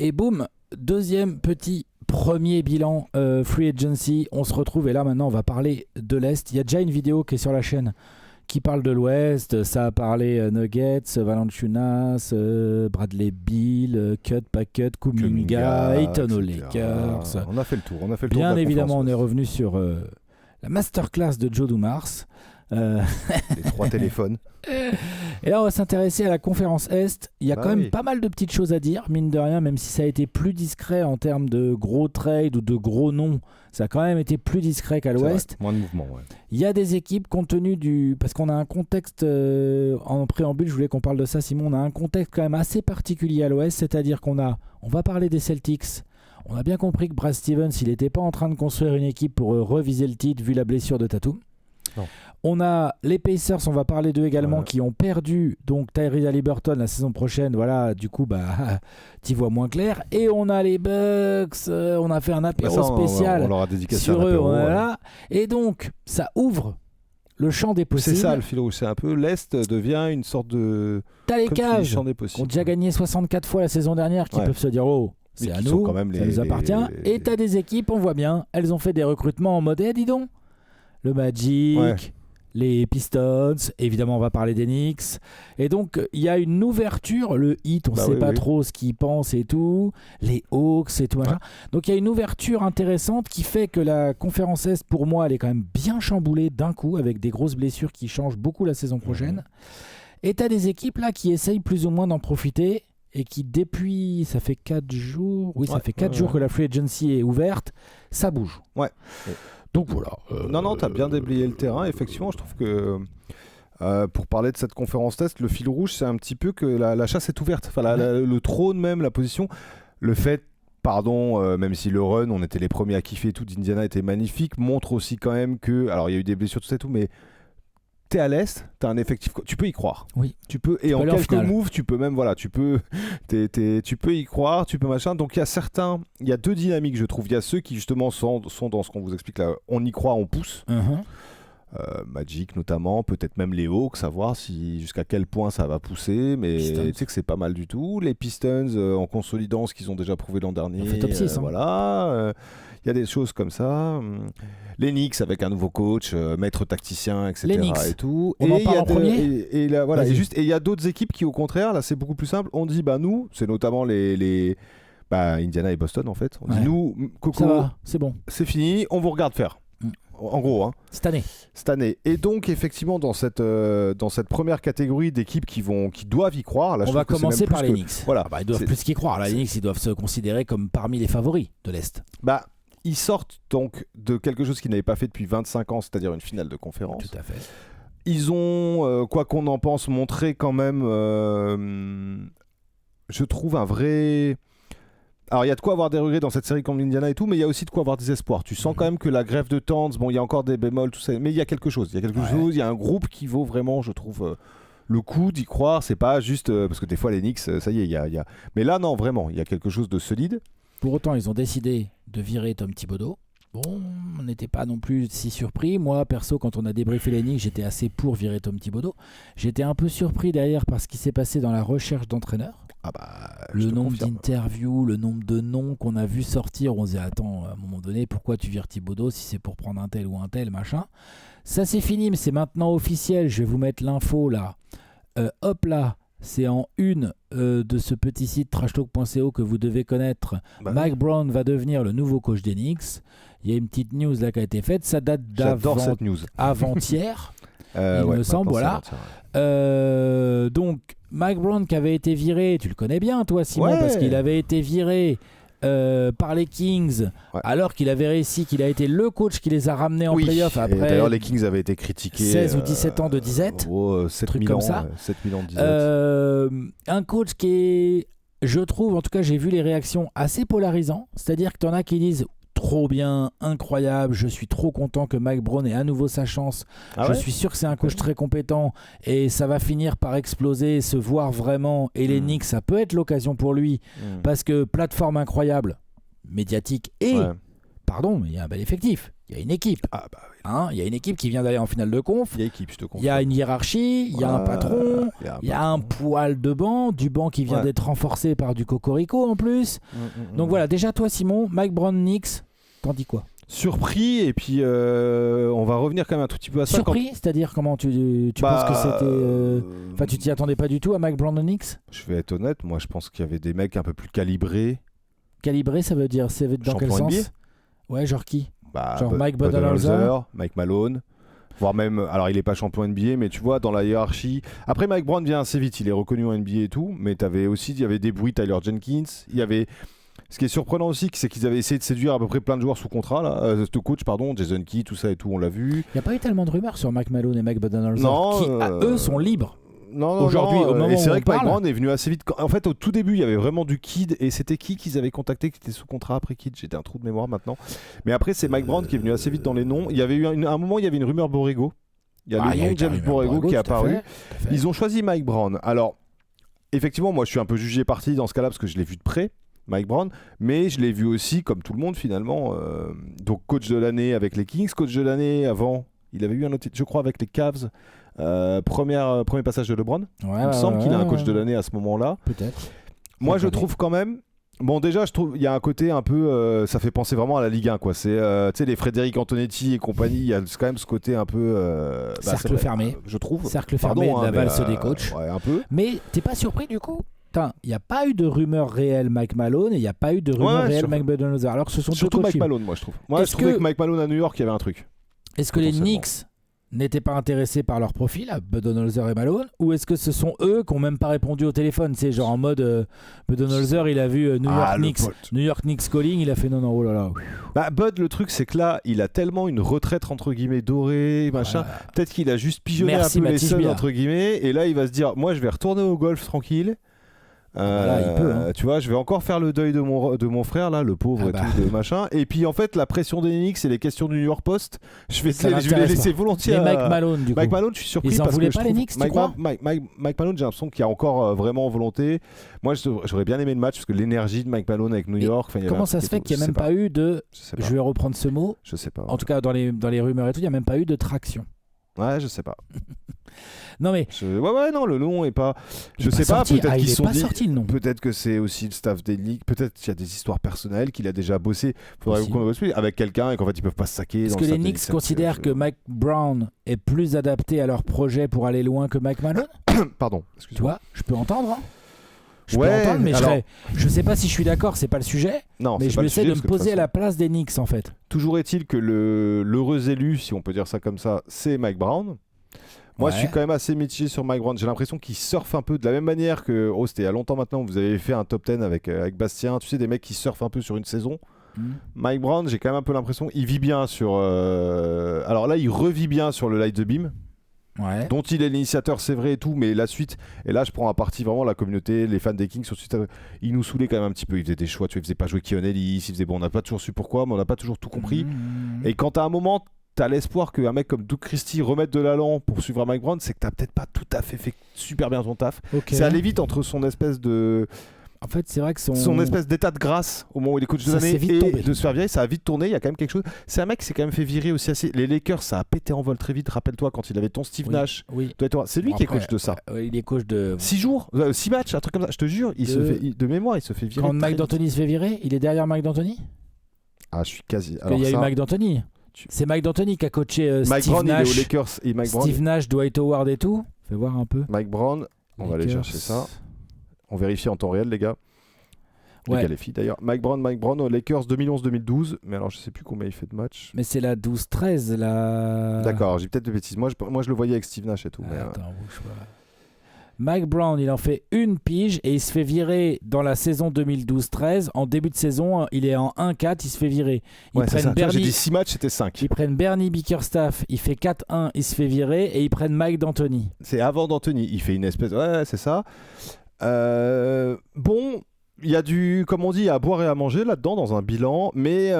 Et boum, deuxième petit premier bilan Free Agency. On se retrouve et là maintenant on va parler de l'Est. Il y a déjà une vidéo qui est sur la chaîne qui parle de l'Ouest. Ça a parlé Nuggets, Valanciunas, Bradley Beal, Cut, pas Cut, Kuminga, Ayton aux Lakers. On a fait le tour. Bien évidemment, on est revenu sur la masterclass de Joe Dumars. Les 3 téléphones. Et là, on va s'intéresser à la conférence Est. Il y a quand même pas mal de petites choses à dire, mine de rien, même si ça a été plus discret en termes de gros trades ou de gros noms. Ça a quand même été plus discret qu'à l'Ouest. Moins de mouvement, ouais. Il y a des équipes, compte tenu du... Parce qu'on a un contexte, en préambule, je voulais qu'on parle de ça, Simon, on a un contexte quand même assez particulier à l'Ouest, c'est-à-dire on va parler des Celtics. On a bien compris que Brad Stevens, il n'était pas en train de construire une équipe pour reviser le titre vu la blessure de Tatum. Non. On a les Pacers, on va parler d'eux également, qui ont perdu donc Tyrese Haliburton la saison prochaine. Voilà, du coup, t'y vois moins clair. Et on a les Bucks, on a fait un apéro spécial on leur a dédicacé sur un eux. apéro, Voilà. Et donc, ça ouvre le champ des possibles. C'est ça le fil rouge, c'est un peu l'Est devient une sorte de... T'as les Cavs qui ont ont déjà gagné 64 fois la saison dernière, qui peuvent se dire c'est à nous, ça nous appartient. Et t'as des équipes, on voit bien, elles ont fait des recrutements en mode dis donc. Le Magic, les Pistons, évidemment on va parler des Knicks. Et donc il y a une ouverture, le Heat, on ne sait pas trop ce qu'ils pensent et tout, les Hawks et tout. Machin. Donc il y a une ouverture intéressante qui fait que la conférence Est, pour moi, elle est quand même bien chamboulée d'un coup, avec des grosses blessures qui changent beaucoup la saison prochaine. Et tu as des équipes là qui essayent plus ou moins d'en profiter. Et qui depuis, ça fait 4 jours, ça fait 4 jours que la Free Agency est ouverte, ça bouge. Ouais. Donc voilà. Non, t'as bien déblayé le terrain. Effectivement, je trouve que pour parler de cette conférence test, le fil rouge, c'est un petit peu que la chasse est ouverte. Enfin, le trône même, la position, le fait, même si le run, on était les premiers à kiffer et tout, d'Indiana était magnifique, montre aussi quand même que, alors il y a eu des blessures, tout ça et tout, mais t'es à l'Est, t'as un effectif, tu peux y croire. Oui. Et en quelques moves, tu peux même, tu peux y croire, tu peux machin. Donc il y a 2 dynamiques, je trouve. Il y a ceux qui justement sont dans ce qu'on vous explique là, on y croit, on pousse. Magic notamment, peut-être même les Hawks, savoir jusqu'à quel point ça va pousser, mais tu sais que c'est pas mal du tout. Les Pistons en consolidant ce qu'ils ont déjà prouvé l'an dernier. On fait top 6. Voilà. Il y a des choses comme ça. Les Knicks avec un nouveau coach, maître tacticien, etc. Les Knicks. Et tout. On en parle en premier. Et là, voilà. Et il y a d'autres équipes qui, au contraire, là, c'est beaucoup plus simple. On dit, nous, c'est notamment Indiana et Boston, en fait. On dit, nous, Coco, ça va, c'est bon. C'est fini, on vous regarde faire. En gros, cette année. Et donc, effectivement, dans cette première catégorie d'équipes qui doivent y croire, là, on va commencer par les Knicks. Voilà, ils doivent plus qu'y croire. Les Knicks, ils doivent se considérer comme parmi les favoris de l'Est. Ils sortent donc de quelque chose qu'ils n'avaient pas fait depuis 25 ans, c'est-à-dire une finale de conférence. Tout à fait. Ils ont, quoi qu'on en pense, montré quand même, je trouve, un vrai... Alors il y a de quoi avoir des regrets dans cette série contre Indiana et tout, mais il y a aussi de quoi avoir des espoirs. Tu sens quand même que la grève de Towns, il y a encore des bémols, tout ça, mais il y a quelque chose. Il y a un groupe qui vaut vraiment, je trouve, le coup d'y croire. C'est pas juste parce que des fois les Knicks, ça y est, il y a... Mais là, non, vraiment, il y a quelque chose de solide. Pour autant, ils ont décidé de virer Tom Thibodeau. Bon, on n'était pas non plus si surpris. Moi, perso, quand on a débriefé les Knicks, j'étais assez pour virer Tom Thibodeau. J'étais un peu surpris derrière par ce qui s'est passé dans la recherche d'entraîneur. Le nombre d'interviews, le nombre de noms qu'on a vu sortir, on se dit attends, à un moment donné, pourquoi tu vires Thibodeau si c'est pour prendre un tel ou un tel, machin. Ça c'est fini, mais c'est maintenant officiel. Je vais vous mettre l'info là. Hop là. C'est en une de ce petit site trashtalk.co que vous devez connaître. Mike Brown va devenir le nouveau coach des Knicks. Il y a une petite news là qui a été faite. Ça date avant-hier, il me semble. Voilà. Donc, Mike Brown qui avait été viré, tu le connais bien toi Simon, parce qu'il avait été viré par les Kings, alors qu'il avait réussi, qu'il a été le coach qui les a ramenés en playoff après. D'ailleurs, les Kings avaient été critiqués 16 ou 17 ans de disette, 7 000 comme ça. 7 000 ans de disette. Un coach qui est, je trouve, en tout cas j'ai vu les réactions assez polarisantes, c'est-à-dire que t'en as qui disent trop bien, incroyable, je suis trop content que Mike Brown ait à nouveau sa chance, je suis sûr que c'est un coach très compétent et ça va finir par exploser, se voir vraiment, et les Knicks ça peut être l'occasion pour lui, parce que plateforme incroyable, médiatique et pardon, mais il y a un bel effectif. Il y a une équipe. Ah bah oui. Il y a une équipe qui vient d'aller en finale de conf. Il y a équipe, je te confirme. Il y a une hiérarchie, il y a un patron, il y a un poil de banc, du banc qui vient d'être renforcé par du cocorico en plus. Donc voilà, déjà toi Simon, Mike Brown Knicks, t'en dis quoi? Surpris, et puis on va revenir quand même un tout petit peu à ça. Surpris, c'est-à-dire comment tu penses que c'était... Enfin, tu t'y attendais pas du tout à Mike Brown Knicks? Je vais être honnête, moi je pense qu'il y avait des mecs un peu plus calibrés. Calibré, ça veut dire dans quel sens? NBA? Ouais, genre qui? Genre Mike Budenholzer, Mike Malone, voire même, alors il est pas champion NBA, mais tu vois, dans la hiérarchie. Après, Mike Brown vient assez vite, il est reconnu en NBA et tout, mais il y avait des bruits, Tyler Jenkins, il y avait... Ce qui est surprenant aussi, c'est qu'ils avaient essayé de séduire à peu près plein de joueurs sous contrat, là, coach, pardon, Jason Key, tout ça et tout, on l'a vu. Il n'y a pas eu tellement de rumeurs sur Mike Malone et Mike Budenholzer, qui, eux, sont libres. Non, aujourd'hui, au moment et c'est vrai que Mike Brown est venu assez vite. En fait, au tout début, il y avait vraiment du Kid, et c'était qui qu'ils avaient contacté qui était sous contrat après Kid? J'étais un trou de mémoire maintenant. Mais après, c'est Mike Brown qui est venu assez vite dans les noms. Il y avait eu un moment, il y avait une rumeur Borrego. Il y a le nom de James Borrego qui est apparu. Ils ont choisi Mike Brown. Alors, effectivement, moi, je suis un peu jugé parti dans ce cas-là parce que je l'ai vu de près, Mike Brown, mais je l'ai vu aussi, comme tout le monde finalement. Donc, coach de l'année avec les Kings, coach de l'année avant. Il avait eu un autre titre, je crois, avec les Cavs. Premier passage de LeBron. Il me semble qu'il a un coach de l'année à ce moment-là. Peut-être. Moi, je trouve quand même. Bon, déjà, je trouve il y a un côté un peu. Ça fait penser vraiment à la Ligue 1, quoi. C'est, tu sais, les Frédéric Antonetti et compagnie. Il y a quand même ce côté un peu. Cercle fermé. Je trouve. Cercle fermé de la valse des coachs. Ouais, un peu. Mais t'es pas surpris du coup? Il n'y a pas eu de rumeur réelle Mike Malone et il n'y a pas eu de rumeur réelle Mike Budenholzer. Alors que ce sont surtout Mike Malone, moi, je trouve. Moi, je trouvais que Mike Malone à New York, il y avait un truc. Est-ce que les Knicks n'étaient pas intéressés par leur profil, à Budenholzer et Malone, ou est-ce que ce sont eux qui n'ont même pas répondu au téléphone? C'est genre en mode Budenholzer, il a vu New York Knicks calling, il a fait non, oh là là. Bah, Bud, le truc, c'est que là, il a tellement une retraite entre guillemets dorée, machin. Peut-être qu'il a juste pigeonné un peu les Suns entre guillemets, et là, il va se dire, moi, je vais retourner au golf tranquille. Il peut, tu vois, je vais encore faire le deuil de mon frère là, le pauvre et tout, de machin. Et puis en fait, la pression des Knicks et les questions du New York Post, je vais les laisser volontiers. Et Mike Malone, du coup. Mike Malone, je suis surpris ils en parce voulaient que pas les Knicks, tu crois? Mike Malone, j'ai l'impression qu'il y a encore vraiment volonté. Moi, j'aurais bien aimé le match parce que l'énergie de Mike Malone avec New York. Comment ça se fait qu'il n'y a même pas eu de, je vais reprendre ce mot, je sais pas. En tout cas dans les rumeurs et tout, il n'y a même pas eu de traction. Ouais, je sais pas. Non mais non, le nom est pas. Je sais pas. Peut-être qu'ils sont sorti le nom. Peut-être que c'est aussi le staff des ligues. Peut-être qu'il y a des histoires personnelles qu'il a déjà bossé. Faudrait qu'on bosse avec quelqu'un et qu'en fait ils peuvent pas se saquer. Est-ce que les Knicks considèrent que Mike Brown est plus adapté à leur projet pour aller loin que Mike Malone? Pardon. Excuse-moi. Tu vois, je peux ententendre. Je peux entendre, mais je sais pas si je suis d'accord. C'est pas le sujet. Non, mais je essaie de me poser à la place des Knicks en fait. Toujours est-il que l'heureux élu, si on peut dire ça comme ça, c'est Mike Brown. Moi, je suis quand même assez mitigé sur Mike Brown. J'ai l'impression qu'il surfe un peu de la même manière que. C'était il y a longtemps maintenant. Vous avez fait un top 10 avec Bastien. Tu sais, des mecs qui surfent un peu sur une saison. Mike Brown, j'ai quand même un peu l'impression qu'il vit bien sur. Alors là, il revit bien sur le Light the Beam. Ouais. Dont il est l'initiateur, c'est vrai et tout, mais la suite, et là je prends à partie vraiment la communauté, les fans des Kings, ensuite, il nous saoulait quand même un petit peu, il faisait des choix, tu vois, il faisait pas jouer Keon Ellis, il faisait, bon, on n'a pas toujours su pourquoi, mais on n'a pas toujours tout compris, et quand à un moment, t'as l'espoir qu'un mec comme Doug Christie remette de l'allant pour suivre Mike Brown, c'est que t'as peut-être pas tout à fait super bien ton taf, c'est allé vite entre son espèce de... En fait, c'est vrai que son espèce d'état de grâce au moment où il est coach de l'année et de se faire virer, ça a vite tourné. Il y a quand même quelque chose. C'est un mec qui s'est quand même fait virer aussi assez. Les Lakers, ça a pété en vol très vite. Rappelle-toi quand il avait ton Steve Nash. Oui. C'est lui qui est coach de ça. Il est coach de 6 jours, 6 matchs, un truc comme ça. Je te jure, de mémoire, il se fait virer. Quand Mike D'Antoni se fait virer, il est derrière Mike D'Antoni. Ah, je suis quasi. Il y a eu Mike D'Antoni. C'est Mike D'Antoni qui a coaché Steve Nash. Il est aux Lakers et Mike Brown. Steve Nash, Dwight Howard et tout. Fais voir un peu. Mike Brown. On va aller chercher ça. On vérifie en temps réel, les gars. Ouais. Les filles d'ailleurs. Mike Brown aux Lakers 2011-2012, mais alors je sais plus combien il fait de matchs. Mais c'est la 12-13 la. D'accord, j'ai peut-être de bêtises. Moi je le voyais avec Steve Nash et tout. Attends, bouge pas. Mike Brown, il en fait une pige et il se fait virer dans la saison 2012-13. En début de saison, il est en 1-4, il se fait virer. J'ai dit 6 matchs, c'était 5. Ils prennent Bernie Bickerstaff, il fait 4-1, il se fait virer et ils prennent Mike D'Antoni. C'est avant D'Antoni, il fait une espèce. Ouais, c'est ça. Bon. Il y a comme on dit, à boire et à manger là-dedans dans un bilan, mais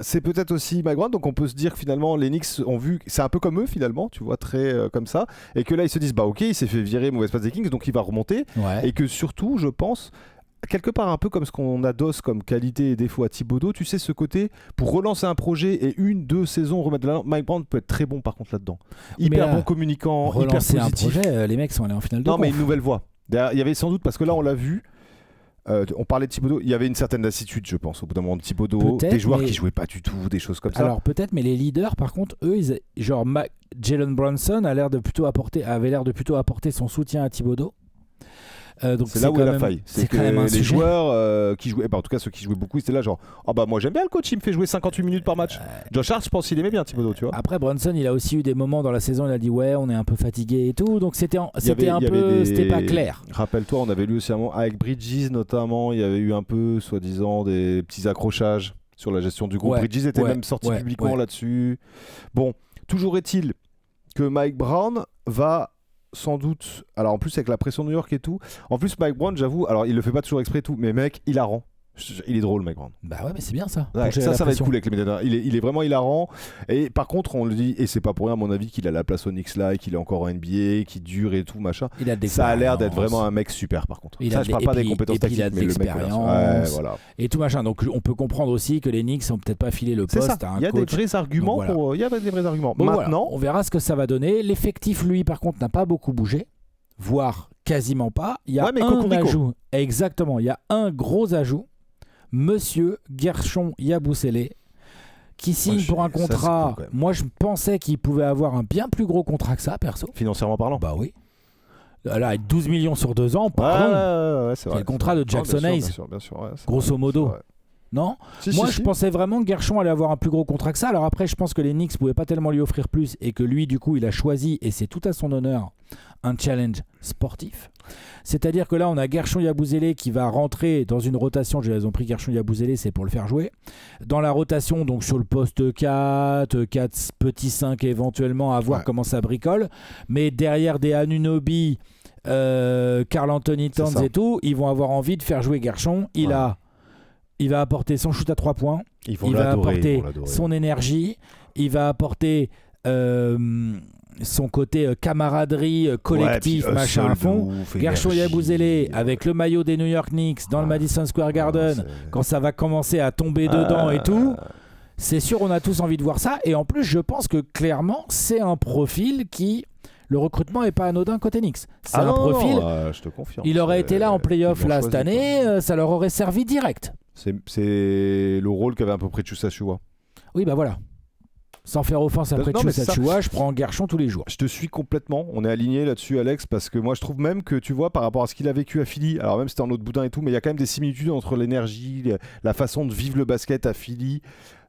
c'est peut-être aussi Mike Brown, donc on peut se dire que finalement les Knicks ont vu, c'est un peu comme eux finalement, tu vois, très comme ça, et que là ils se disent bah ok, il s'est fait virer mauvaise passe des Kings, donc il va remonter, et que surtout je pense, quelque part un peu comme ce qu'on adosse comme qualité et défaut à Thibodeau, tu sais, ce côté pour relancer un projet et 1-2 saisons remettre de l'avant. Mike Brown peut être très bon par contre là-dedans. Hyper bon communicant, hyper positif. Relancer un projet, les mecs sont allés en finale de conf. Non, mais une nouvelle voie. Il y avait sans doute, parce que là on l'a vu, on parlait de Thibodeau, il y avait une certaine lassitude, je pense, au bout d'un moment de Thibodeau, des joueurs qui jouaient pas du tout, des choses comme ça. Alors peut-être, mais les leaders, par contre, eux, genre Jalen Brunson avait l'air de plutôt apporter son soutien à Thibodeau. Donc c'est là où est la faille. C'est que les joueurs qui jouaient, en tout cas ceux qui jouaient beaucoup, c'était là genre moi j'aime bien le coach, il me fait jouer 58 minutes par match. Josh Hart, je pense qu'il aimait bien Thibodeau, tu vois. Après Brunson, il a aussi eu des moments dans la saison, il a dit ouais, on est un peu fatigué et tout, donc c'était pas clair. Rappelle-toi, on avait lu aussi un moment avec Bridges notamment, il y avait eu un peu soi-disant des petits accrochages sur la gestion du groupe. Bridges était même sorti publiquement là-dessus. Bon, toujours est-il que Mike Brown va sans doute, alors en plus avec la pression de New York et tout, en plus Mike Brown, j'avoue, alors il le fait pas toujours exprès et tout, mais mec, hilarant. Il est drôle, Mike Brown. Bah ouais, mais c'est bien ça. Ouais, ça va être cool avec les médias. Il est vraiment hilarant. Et par contre, on le dit, et c'est pas pour rien à mon avis qu'il a la place au Knicks là, et qu'il est encore en NBA, qu'il dure et tout machin. Ça a l'air d'être vraiment un mec super par contre. Je parle pas des compétences techniques, mais le mec voilà. Et tout machin. Donc on peut comprendre aussi que les Knicks ont peut-être pas filé le poste à un coach. Il y a des vrais arguments. Il y a des vrais arguments. Maintenant, on verra ce que ça va donner. L'effectif, lui, par contre, n'a pas beaucoup bougé, voire quasiment pas. Il y a un ajout. Exactement. Il y a un gros ajout. Monsieur Guerschon Yabusele qui signe pour un contrat. Moi, je pensais qu'il pouvait avoir un bien plus gros contrat que ça, perso. Financièrement parlant. Bah oui. Là, avec 12 millions sur 2 ans, pardon. C'est le contrat de Jackson Hayes. Bien sûr, grosso modo. Non ? Moi, je pensais vraiment que Guerschon allait avoir un plus gros contrat que ça. Alors après, je pense que les Knicks pouvaient pas tellement lui offrir plus et que lui, du coup, il a choisi, et c'est tout à son honneur, un challenge sportif. C'est-à-dire que là, on a Guerschon Yabusele qui va rentrer dans une rotation. Ils ont pris Guerschon Yabusele, c'est pour le faire jouer. Dans la rotation, donc sur le poste 4, 4 petits 5 éventuellement, à voir comment ça bricole. Mais derrière des Anunoby, Karl Anthony Towns et tout, ils vont avoir envie de faire jouer Guerschon. Il va apporter son shoot à 3 points. Il va apporter son énergie. Il va apporter son côté camaraderie collectif, machin à fond. Guerschon Yabusele avec le maillot des New York Knicks dans le Madison Square Garden, quand ça va commencer à tomber dedans et tout. C'est sûr, on a tous envie de voir ça. Et en plus, je pense que clairement, c'est un profil qui... Le recrutement n'est pas anodin côté Knicks. C'est un profil. Je te confirme. Il aurait été là en playoff là cette année, ça leur aurait servi direct. C'est le rôle qu'avait à peu près Tchoussa Chua. Oui, bah voilà. Sans faire offense après Tchoussa Chua, je prends Guerschon tous les jours. Je te suis complètement. On est aligné là-dessus, Alex, parce que moi je trouve même que tu vois par rapport à ce qu'il a vécu à Philly, alors même si c'était en autre boudin et tout, mais il y a quand même des similitudes entre l'énergie, la façon de vivre le basket à Philly,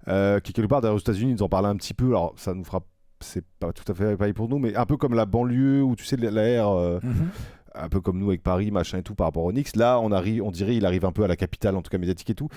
qui quelque part d'ailleurs aux États-Unis, ils nous en parlaient un petit peu. Alors ça nous fera. C'est pas tout à fait pareil pour nous, mais un peu comme la banlieue où tu sais l'air, un peu comme nous avec Paris, machin et tout par rapport aux Knicks. Là, on dirait, il arrive un peu à la capitale, en tout cas médiatique et tout.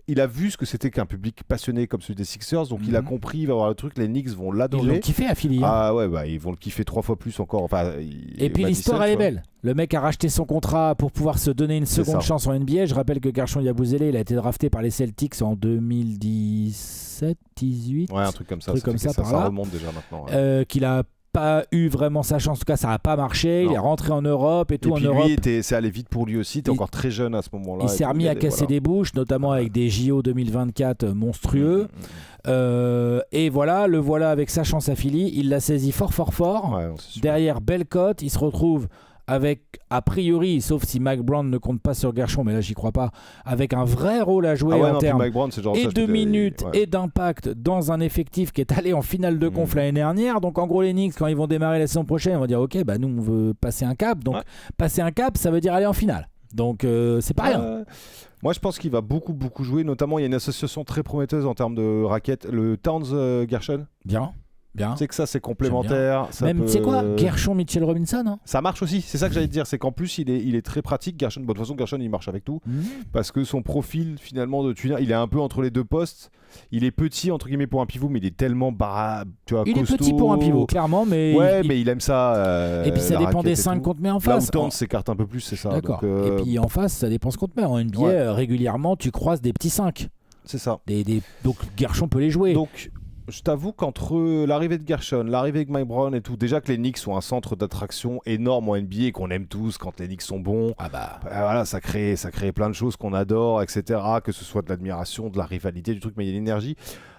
Il a vu ce que c'était qu'un public passionné comme celui des Sixers, donc il a compris, il va voir le truc, les Knicks vont l'adorer. Ils l'ont kiffé à Philly. Ah ouais, ils vont le kiffer 3 fois plus encore. Enfin, et puis l'histoire, elle est belle. Le mec a racheté son contrat pour pouvoir se donner une seconde chance en NBA. Je rappelle que Guerschon Yabusele, il a été drafté par les Celtics en 2017, 18. Ouais, un truc comme ça. Ça remonte déjà maintenant. Qu'il a pas eu vraiment sa chance, en tout cas ça n'a pas marché. Il est rentré en Europe et tout. Et puis lui, c'est allé vite pour lui aussi, t'es encore très jeune à ce moment-là. Il s'est remis à casser des bouches, notamment avec des JO 2024 monstrueux. Et voilà, le voilà avec sa chance à Philly, il l'a saisi fort. Derrière belle cote, il se retrouve avec, a priori, sauf si Mike Brown ne compte pas sur Guerschon, mais là j'y crois pas, avec un vrai rôle à jouer en termes de minutes et d'impact dans un effectif qui est allé en finale de conf l'année dernière. Donc en gros les Knicks, quand ils vont démarrer la saison prochaine, ils vont dire ok, bah nous on veut passer un cap. Donc passer un cap, ça veut dire aller en finale. Donc c'est pas rien. Moi je pense qu'il va beaucoup jouer, notamment il y a une association très prometteuse en termes de raquettes, le Towns Guerschon. Bien. Tu sais que ça c'est complémentaire. Même tu sais quoi, Guerschon Mitchell Robinson hein. Ça marche aussi, c'est ça que j'allais te dire, c'est qu'en plus il est très pratique. Guerschon, de toute façon Guerschon il marche avec tout parce que son profil finalement de tunnel, il est un peu entre les deux postes. Il est petit entre guillemets pour un pivot, mais il est tellement tu vois, il costaud. Est petit pour un pivot clairement, mais mais il aime ça. Et puis ça dépend des 5 qu'on te met en face. Là où Towns s'écarte un peu plus, c'est ça. D'accord. Et puis en face ça dépend ce qu'on te met. En NBA régulièrement tu croises des petits 5. C'est ça. Donc Guerschon peut les jouer. Donc je t'avoue qu'entre l'arrivée de Gershon, l'arrivée de Mike Brown et tout, déjà que les Knicks sont un centre d'attraction énorme en NBA et qu'on aime tous quand les Knicks sont bons, voilà, ça crée plein de choses qu'on adore, etc. Que ce soit de l'admiration, de la rivalité, du truc, mais il y a l'énergie.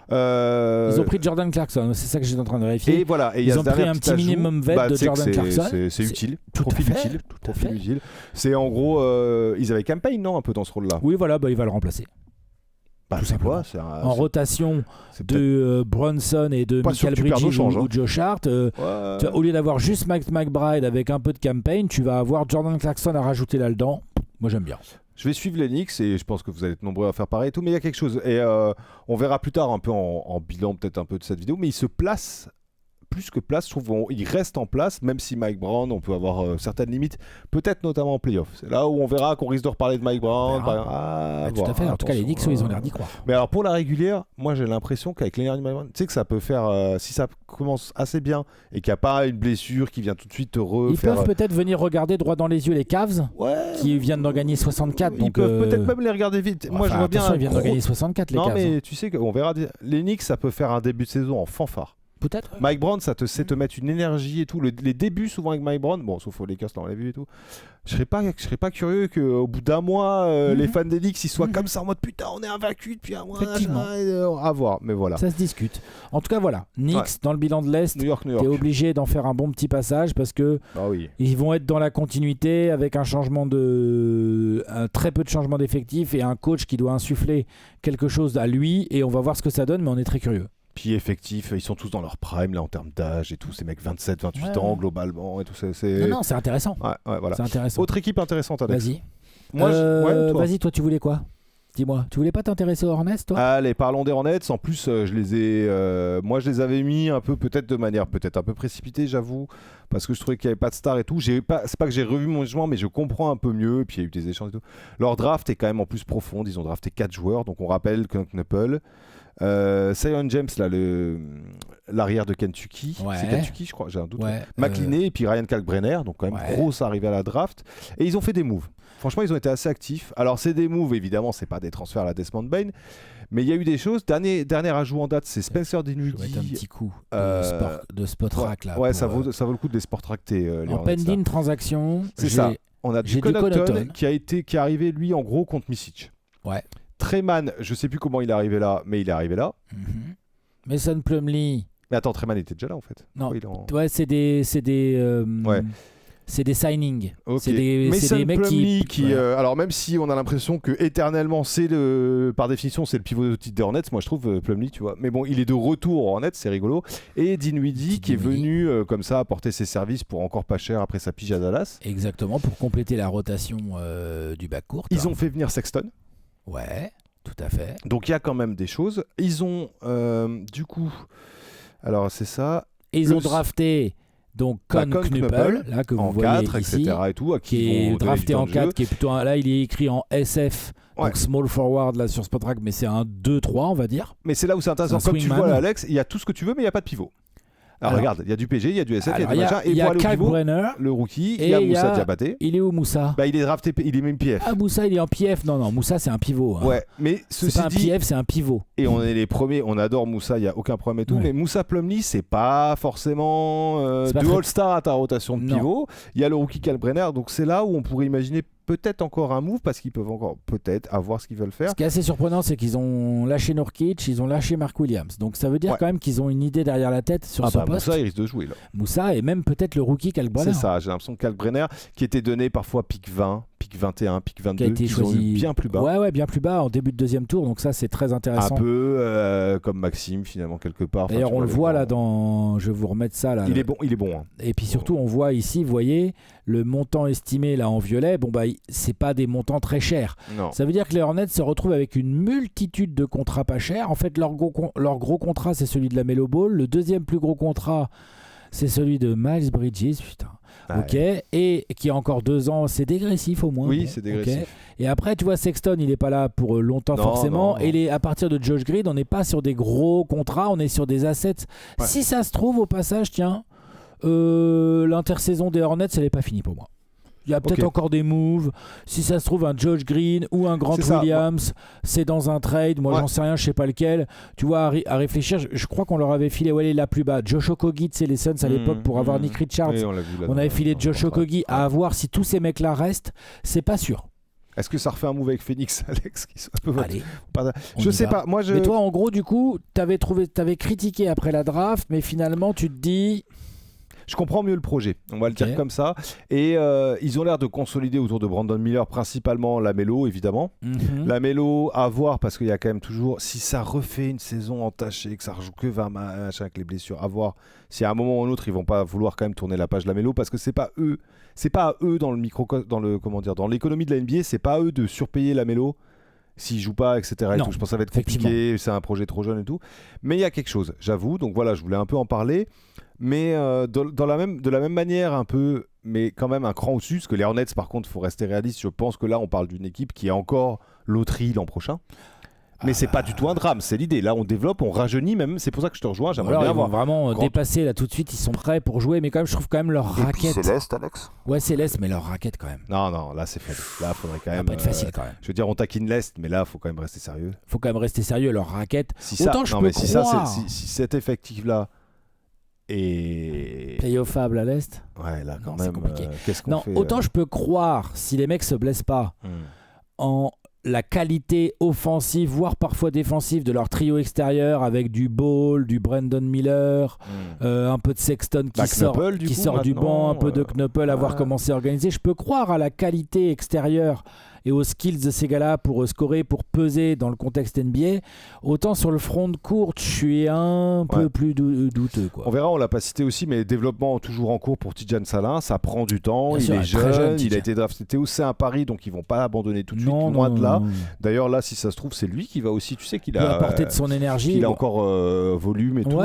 Ils ont pris Jordan Clarkson, c'est ça que j'étais en train de vérifier. Et voilà, et ils ont pris un petit minimum vet de Jordan Clarkson. C'est utile, profil utile. C'est en gros, ils avaient campagne, non, un peu dans ce rôle-là. Oui, voilà, il va le remplacer. Tout simplement. En rotation de Brunson et de Michael Bridges ou Josh Hart, au lieu d'avoir juste Mike McBride avec un peu de campagne, tu vas avoir Jordan Clarkson à rajouter là-dedans. Moi, j'aime bien. Je vais suivre les Knicks et je pense que vous allez être nombreux à faire pareil et tout, mais il y a quelque chose. Et on verra plus tard un peu en bilan peut-être un peu de cette vidéo, mais il se place plus que place, je trouve, il reste en place, même si Mike Brown, on peut avoir certaines limites, peut-être notamment en playoff. C'est là où on verra qu'on risque de reparler de Mike Brown. Tout à fait. En tout cas, les Knicks, ils ont l'air d'y croire. Mais alors, pour la régulière, moi, j'ai l'impression qu'avec l'énergie de Mike Brown, tu sais que ça peut faire, si ça commence assez bien et qu'il n'y a pas une blessure qui vient tout de suite te refaire... Ils peuvent peut-être venir regarder droit dans les yeux les Cavs, qui viennent d'en gagner 64. Ils peuvent peut-être même les regarder vite. Moi, je vois bien... Ils viennent d'en gagner 64, les Cavs. Non, mais tu sais qu'on verra... Les Knicks, ça peut faire un début de saison en fanfare. Peut-être. Mike Brown, ça te sait te mettre une énergie et tout. Les débuts souvent avec Mike Brown, bon, sauf aux Lakers, là on l'a vu et tout. Je serais pas curieux qu'au bout d'un mois, les fans des Knicks ils soient comme ça en mode putain, on est invaincu depuis un mois. Effectivement. À voir, mais voilà. Ça se discute. En tout cas, voilà. Knicks dans le bilan de l'Est. New York. T'es obligé d'en faire un bon petit passage parce que ils vont être dans la continuité avec un très peu de changement d'effectifs et un coach qui doit insuffler quelque chose à lui et on va voir ce que ça donne, mais on est très curieux. Puis effectif, ils sont tous dans leur prime là en termes d'âge et tout, ces mecs 27, 28 ans globalement et tout ça. Non, c'est intéressant. Voilà. C'est intéressant. Autre équipe intéressante, Alex. Vas-y. Toi. Toi, tu voulais quoi ? Dis-moi, tu voulais pas t'intéresser aux Hornets, toi ? Allez, parlons des Hornets. En plus, je les avais mis un peu, peut-être de manière peut-être un peu précipitée, j'avoue, parce que je trouvais qu'il n'y avait pas de star et tout. C'est pas que j'ai revu mon jugement, mais je comprends un peu mieux. Et puis il y a eu des échanges et tout. Leur draft est quand même en plus profonde. Ils ont drafté 4 joueurs, donc on rappelle que Knuppel. Sion James là, l'arrière de Kentucky, c'est Kentucky je crois, j'ai un doute. McLean et puis Ryan Kalkbrenner, donc quand même grosse arrivée à la draft. Et ils ont fait des moves. Franchement, ils ont été assez actifs. Alors c'est des moves, évidemment, c'est pas des transferts à la Desmond Bane, mais il y a eu des choses. Dernier ajout en date, c'est Spencer Dinwiddie. Je vais mettre un petit coup de Spotrac là. Ouais, ça vaut le coup de les Spotracter. En pending transaction. C'est ça. On a du Connaughton qui est arrivé lui en gros contre Micic. Ouais. Treman, je sais plus comment il est arrivé là, mais il est arrivé là. Mason Plumlee. Mais attends, Treman était déjà là en fait. Non. C'est des signings. Okay. C'est des mecs qui alors même si on a l'impression que éternellement par définition c'est le pivot de titre des Hornets, moi je trouve Plumlee, tu vois. Mais bon, il est de retour aux Hornets, c'est rigolo. Et Dinwiddie qui est venu comme ça apporter ses services pour encore pas cher après sa pige à Dallas. Exactement, pour compléter la rotation du backcourt. Ils ont fait venir Sexton. Ouais, tout à fait. Donc il y a quand même des choses. Ils ont du coup, alors c'est ça. Et ils ont drafté donc Knuppel, là que vous en voyez 4, ici, etc. et tout, qui est drafté en 4, qui est plutôt là il est écrit en SF. Donc small forward là sur Spotrac, mais c'est un 2-3 on va dire. Mais c'est là où c'est intéressant. Comme tu vois Alex, il y a tout ce que tu veux, mais il n'y a pas de pivot. Alors regarde, il y a du PG, il y a du SF, il y a du machin. Et pour aller au pivot, le rookie, il y a Moussa Diabaté. Il est où Moussa ? Il est drafté, il est même PF. Ah, Moussa, il est en PF. Non, Moussa, c'est un pivot. Hein. Ouais, mais c'est pas un PF, c'est un pivot. Et on est les premiers, on adore Moussa, il n'y a aucun problème et tout. Mais Moussa Plumlee, c'est pas forcément du All-Star à ta rotation de pivot. Il y a le rookie Kalkbrenner, donc c'est là où on pourrait imaginer peut-être encore un move parce qu'ils peuvent encore peut-être avoir ce qu'ils veulent faire. Ce qui est assez surprenant, c'est qu'ils ont lâché Nurkic, ils ont lâché Mark Williams. Donc ça veut dire quand même qu'ils ont une idée derrière la tête sur ce poste. Moussa, il risque de jouer là. Moussa et même peut-être le rookie Kalkbrenner. C'est ça, j'ai l'impression que Kalkbrenner qui était donné parfois pick 20, pick 21, pick 22, qui a été choisi bien plus bas. Ouais, bien plus bas en début de deuxième tour. Donc ça, c'est très intéressant. Un peu comme Maxime finalement quelque part. D'ailleurs, on le voit là dans. Je vais vous remettre ça là. Il est bon. Hein. Et puis surtout, on voit ici, vous voyez, le montant estimé là en violet. Bon c'est pas des montants très chers. Non. Ça veut dire que les Hornets se retrouvent avec une multitude de contrats pas chers. En fait, leur gros contrat, c'est celui de la Melo Ball. Le deuxième plus gros contrat, c'est celui de Miles Bridges. Putain. Ok, et qui a encore 2 ans, c'est dégressif au moins. Oui, c'est dégressif. Okay. Et après, tu vois, Sexton, il n'est pas là pour longtemps forcément. Non. Et à partir de Josh Green, on n'est pas sur des gros contrats, on est sur des assets. Ouais. Si ça se trouve, au passage, tiens, l'intersaison des Hornets, elle n'est pas finie pour moi. Il y a peut-être encore des moves. Si ça se trouve, un Josh Green ou un Grant Williams, c'est dans un trade. Moi, j'en sais rien, je sais pas lequel. Tu vois, à réfléchir, je crois qu'on leur avait filé là plus bas. Josh Okogie, c'est les Suns à l'époque pour avoir Nick Richards. Oui, on avait filé Josh Okogie à voir si tous ces mecs-là restent. C'est pas sûr. Est-ce que ça refait un move avec Phoenix, Alex Allez, je sais pas. Moi, Mais toi, en gros, du coup, t'avais critiqué après la draft, mais finalement, tu te dis... Je comprends mieux le projet, on va le dire comme ça. Et ils ont l'air de consolider autour de Brandon Miller, principalement Lamelo, évidemment. Lamelo, à voir, parce qu'il y a quand même toujours... Si ça refait une saison entachée, que ça rejoue que 20 matchs avec les blessures, à voir. Si à un moment ou un autre, ils vont pas vouloir quand même tourner la page Lamelo, parce que c'est pas eux dans l'économie de la NBA, c'est pas à eux de surpayer Lamelo s'il joue pas, etc. Et tout. Je pense que ça va être compliqué, c'est un projet trop jeune et tout. Mais il y a quelque chose, j'avoue. Donc voilà, je voulais un peu en parler. Mais de la même manière un peu, mais quand même un cran au-dessus, parce que les Hornets, par contre, il faut rester réaliste. Je pense que là, on parle d'une équipe qui est encore loterie l'an prochain. Mais c'est pas du tout un drame, c'est l'idée. Là, on développe, on rajeunit même. C'est pour ça que je te rejoins. J'aimerais bien avoir vraiment dépasser là tout de suite. Ils sont prêts pour jouer, mais quand même, je trouve quand même leur raquette. C'est l'Est, Alex. Ouais, c'est l'Est, mais leur raquette quand même. Non, là c'est faible. Là, faudrait quand même. Ça va pas être facile quand même. Je veux dire, on taquine l'Est, mais là, faut quand même rester sérieux. Faut quand même rester sérieux. Leur raquette. Si cet effectif-là est playoffable à l'Est. Ouais, là quand même. C'est compliqué. Qu'est-ce qu'on fait autant je peux croire si les mecs se blessent pas en la qualité offensive, voire parfois défensive de leur trio extérieur avec du Ball, du Brandon Miller, un peu de Sexton qui sort du banc, un peu de Knuppel, avoir commencé à organiser. Je peux croire à la qualité extérieure et aux skills de ces gars-là pour scorer, pour peser dans le contexte NBA. Autant sur le front de court, je suis un peu plus douteux. Quoi. On verra, on l'a pas cité aussi, mais développement toujours en cours pour Tidjane Salin. Ça prend du temps, il est jeune, il a été drafté aussi à Paris, donc ils vont pas abandonner tout de suite, loin de là. D'ailleurs, là, si ça se trouve, c'est lui qui va aussi, tu sais qu'il a apporté de son énergie. Il a encore volume et tout.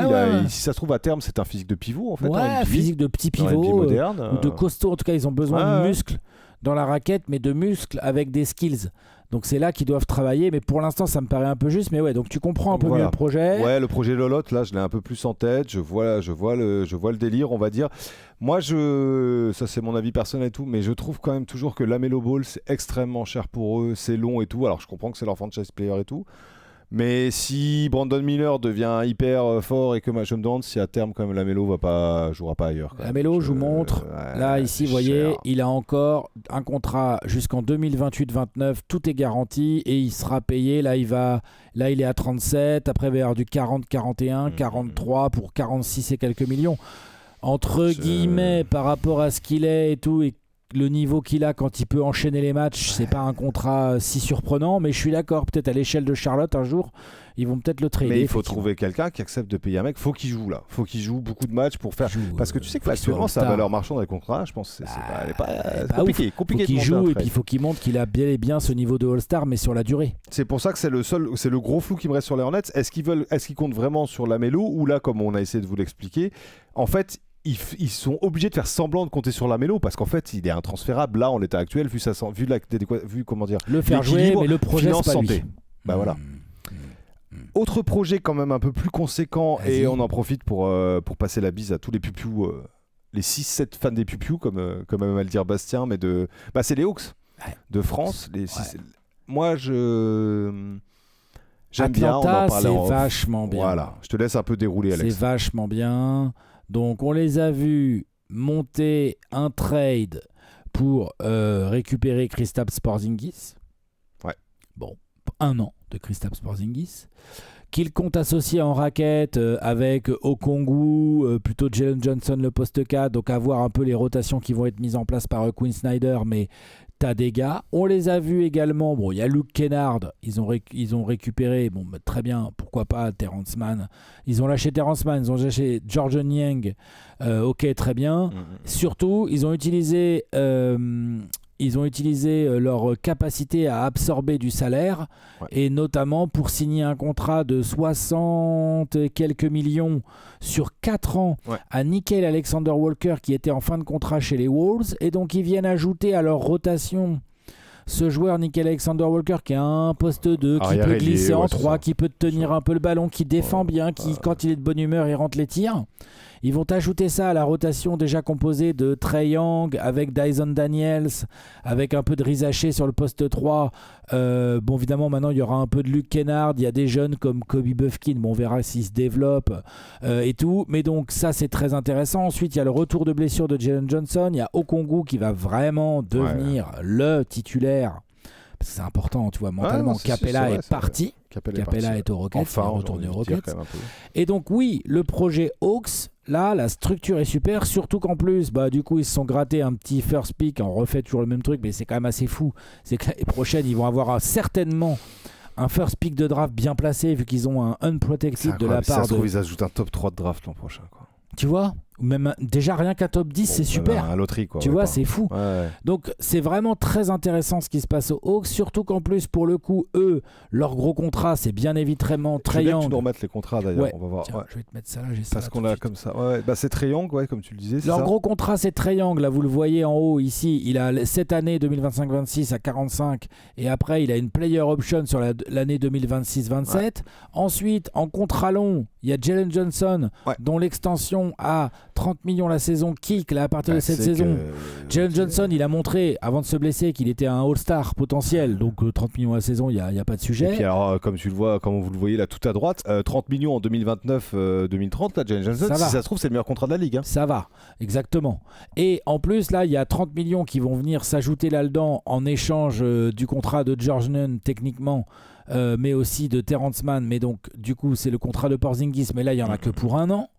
Si ça se trouve, à terme, c'est un physique de pivot, en fait. Ouais, physique de petit pivot, moderne, ou de costaud. En tout cas, ils ont besoin de muscles dans la raquette, mais de muscles avec des skills. Donc c'est là qu'ils doivent travailler, mais pour l'instant ça me paraît un peu juste. Mais ouais, donc tu comprends un peu mieux le projet. Ouais, le projet Lolotte, là je l'ai un peu plus en tête. Je vois le délire, on va dire. Moi, ça c'est mon avis personnel et tout, mais je trouve quand même toujours que Lamelo Ball c'est extrêmement cher pour eux, c'est long et tout. Alors je comprends que c'est leur franchise player et tout. Mais si Brandon Miller devient hyper fort et que je me demande si à terme quand même Lamelo jouera pas ailleurs. Lamelo, je vous montre. Là ici, vous voyez, il a encore un contrat jusqu'en 2028-29. Tout est garanti et il sera payé. Là, il est à 37. Après, il va y avoir du 40, 41, 43 pour 46 et quelques millions. Entre guillemets, par rapport à ce qu'il est et tout, et le niveau qu'il a quand il peut enchaîner les matchs, c'est pas un contrat si surprenant, mais je suis d'accord, peut-être à l'échelle de Charlotte un jour ils vont peut-être le trader. Mais il faut trouver quelqu'un qui accepte de payer un mec. Faut qu'il joue là. Faut qu'il joue beaucoup de matchs pour faire. Parce que tu sais que actuellement sa valeur marchande des contrats, je pense, c'est pas compliqué. Faut qu'il joue et puis il faut qu'il montre qu'il a bien et bien ce niveau de All-Star, mais sur la durée. C'est pour ça que c'est le gros flou qui me reste sur les Hornets. Est-ce qu'ils comptent vraiment sur Lamelo ou là, comme on a essayé de vous l'expliquer, en fait. Ils sont obligés de faire semblant de compter sur Lamelo parce qu'en fait il est intransférable là en l'état actuel vu comment dire le faire jouer mais le projet c'est pas lui. Voilà. Autre projet quand même un peu plus conséquent. Vas-y. Et on en profite pour passer la bise à tous les pupious, les 6-7 fans des pupious comme aime à le dire Bastien, mais c'est les Hawks de France. Moi j'aime bien, on en parlait c'est vachement bien. Voilà, je te laisse un peu dérouler Alex. C'est vachement bien. Donc on les a vus monter un trade pour récupérer Kristaps Porzingis. Ouais. Bon, 1 an de Kristaps Porzingis. Qu'ils comptent associer en raquette avec Okongwu, plutôt Jalen Johnson le poste 4. Donc à voir un peu les rotations qui vont être mises en place par Quinn Snyder, mais t'as des gars. On les a vus également. Bon, il y a Luke Kennard. Ils ont récupéré, très bien, pourquoi pas Terrence Mann. Ils ont lâché Terrence Mann, ils ont lâché Jordan Yang. Ok, très bien. Surtout, ils ont utilisé leur capacité à absorber du salaire et notamment pour signer un contrat de 60 et quelques millions sur 4 ans à Nickel Alexander-Walker qui était en fin de contrat chez les Wolves, et donc ils viennent ajouter à leur rotation ce joueur Nickel Alexander-Walker qui a un poste 2, qui peut glisser en 3, qui peut tenir un peu le ballon, qui défend bien, qui quand il est de bonne humeur il rentre les tirs. Ils vont ajouter ça à la rotation déjà composée de Trae Young, avec Dyson Daniels, avec un peu de Riz Haché sur le poste 3. Bon, évidemment, maintenant, il y aura un peu de Luke Kennard. Il y a des jeunes comme Kobe Bufkin. Bon, on verra s'ils se développent et tout. Mais donc, ça, c'est très intéressant. Ensuite, il y a le retour de blessure de Jalen Johnson. Il y a Okongwu qui va vraiment devenir le titulaire. Parce que c'est important, tu vois, mentalement. Capella est parti. Capella est au Rockets. Enfin, retourné au Rockets. Et donc, oui, le projet Hawks, là, la structure est super. Surtout qu'en plus, du coup, ils se sont grattés un petit first pick. On refait toujours le même truc, mais c'est quand même assez fou. C'est que l'année prochaine, ils vont avoir certainement un first pick de draft bien placé, vu qu'ils ont un unprotected de la part ça se trouve, ils ajoutent un top 3 de draft l'an prochain, quoi. Tu vois, même déjà rien qu'un top 10, c'est super. Un loterie, quoi. Tu vois, c'est fou. Ouais. Donc, c'est vraiment très intéressant ce qui se passe aux Hawks. Surtout qu'en plus, pour le coup, eux, leur gros contrat, c'est bien évidemment Trae Young. Tu dois remettre les contrats d'ailleurs. Ouais. On va voir. Tiens, je vais te mettre ça là. J'ai Parce ça qu'on a comme ça. Ouais. C'est Trae Young, comme tu le disais. Leur gros contrat, c'est Trae Young. Là, vous le voyez en haut ici. Il a cette année 2025-26 à 45. Et après, il a une player option sur l'année 2026-27. Ouais. Ensuite, en contrat long, il y a Jalen Johnson, dont l'extension à 30 millions la saison kick là, à partir de cette saison. Jalen Johnson, il a montré avant de se blesser qu'il était un All-Star potentiel, donc 30 millions la saison, il n'y a pas de sujet. Et puis alors, comme vous le voyez là tout à droite, 30 millions en 2029-2030, là, Jalen Johnson, si ça se trouve, c'est le meilleur contrat de la ligue. Hein. Ça va, exactement. Et en plus, là, il y a 30 millions qui vont venir s'ajouter là-dedans en échange du contrat de George Nunn, techniquement. Mais aussi de Terrence Mann, mais donc du coup c'est le contrat de Porzingis, mais là il n'y en a que pour 1 an.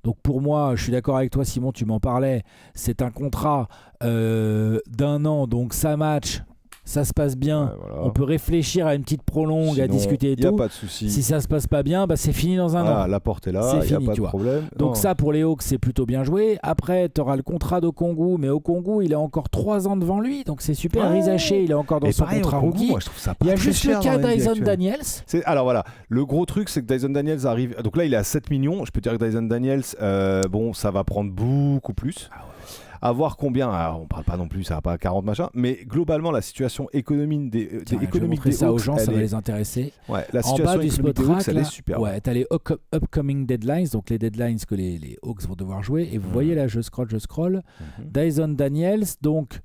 Donc pour moi, je suis d'accord avec toi Simon, tu m'en parlais, c'est un contrat d'1 an, donc ça match, ça se passe bien, on peut réfléchir à une petite prolongue, sinon, à discuter et tout. Il n'y a pas de souci. Si ça se passe pas bien, c'est fini dans 1 an. La porte est là, il n'y a pas de problème. Donc ça pour les Hawks, c'est plutôt bien joué. Après, tu auras le contrat d'Okongwu, mais Okongwu, il a encore 3 ans devant lui, donc c'est super. Riz Haché, il est encore dans son contrat rookie. Moi, je trouve ça pas il y a juste le cas Dyson Daniels. Alors voilà, le gros truc, c'est que Dyson Daniels arrive. Donc là, il est à 7 millions. Je peux te dire que Dyson Daniels, ça va prendre beaucoup plus. À voir combien, alors on parle pas non plus, ça va pas à 40 machins, mais globalement la situation économique des ça Hawks, aux gens, ça va les intéresser. Ouais, la situation économique des Hawks, elle est super. Ouais, t'as les upcoming deadlines, donc les deadlines que les Hawks vont devoir jouer, et vous voyez là, je scroll. Dyson Daniels, donc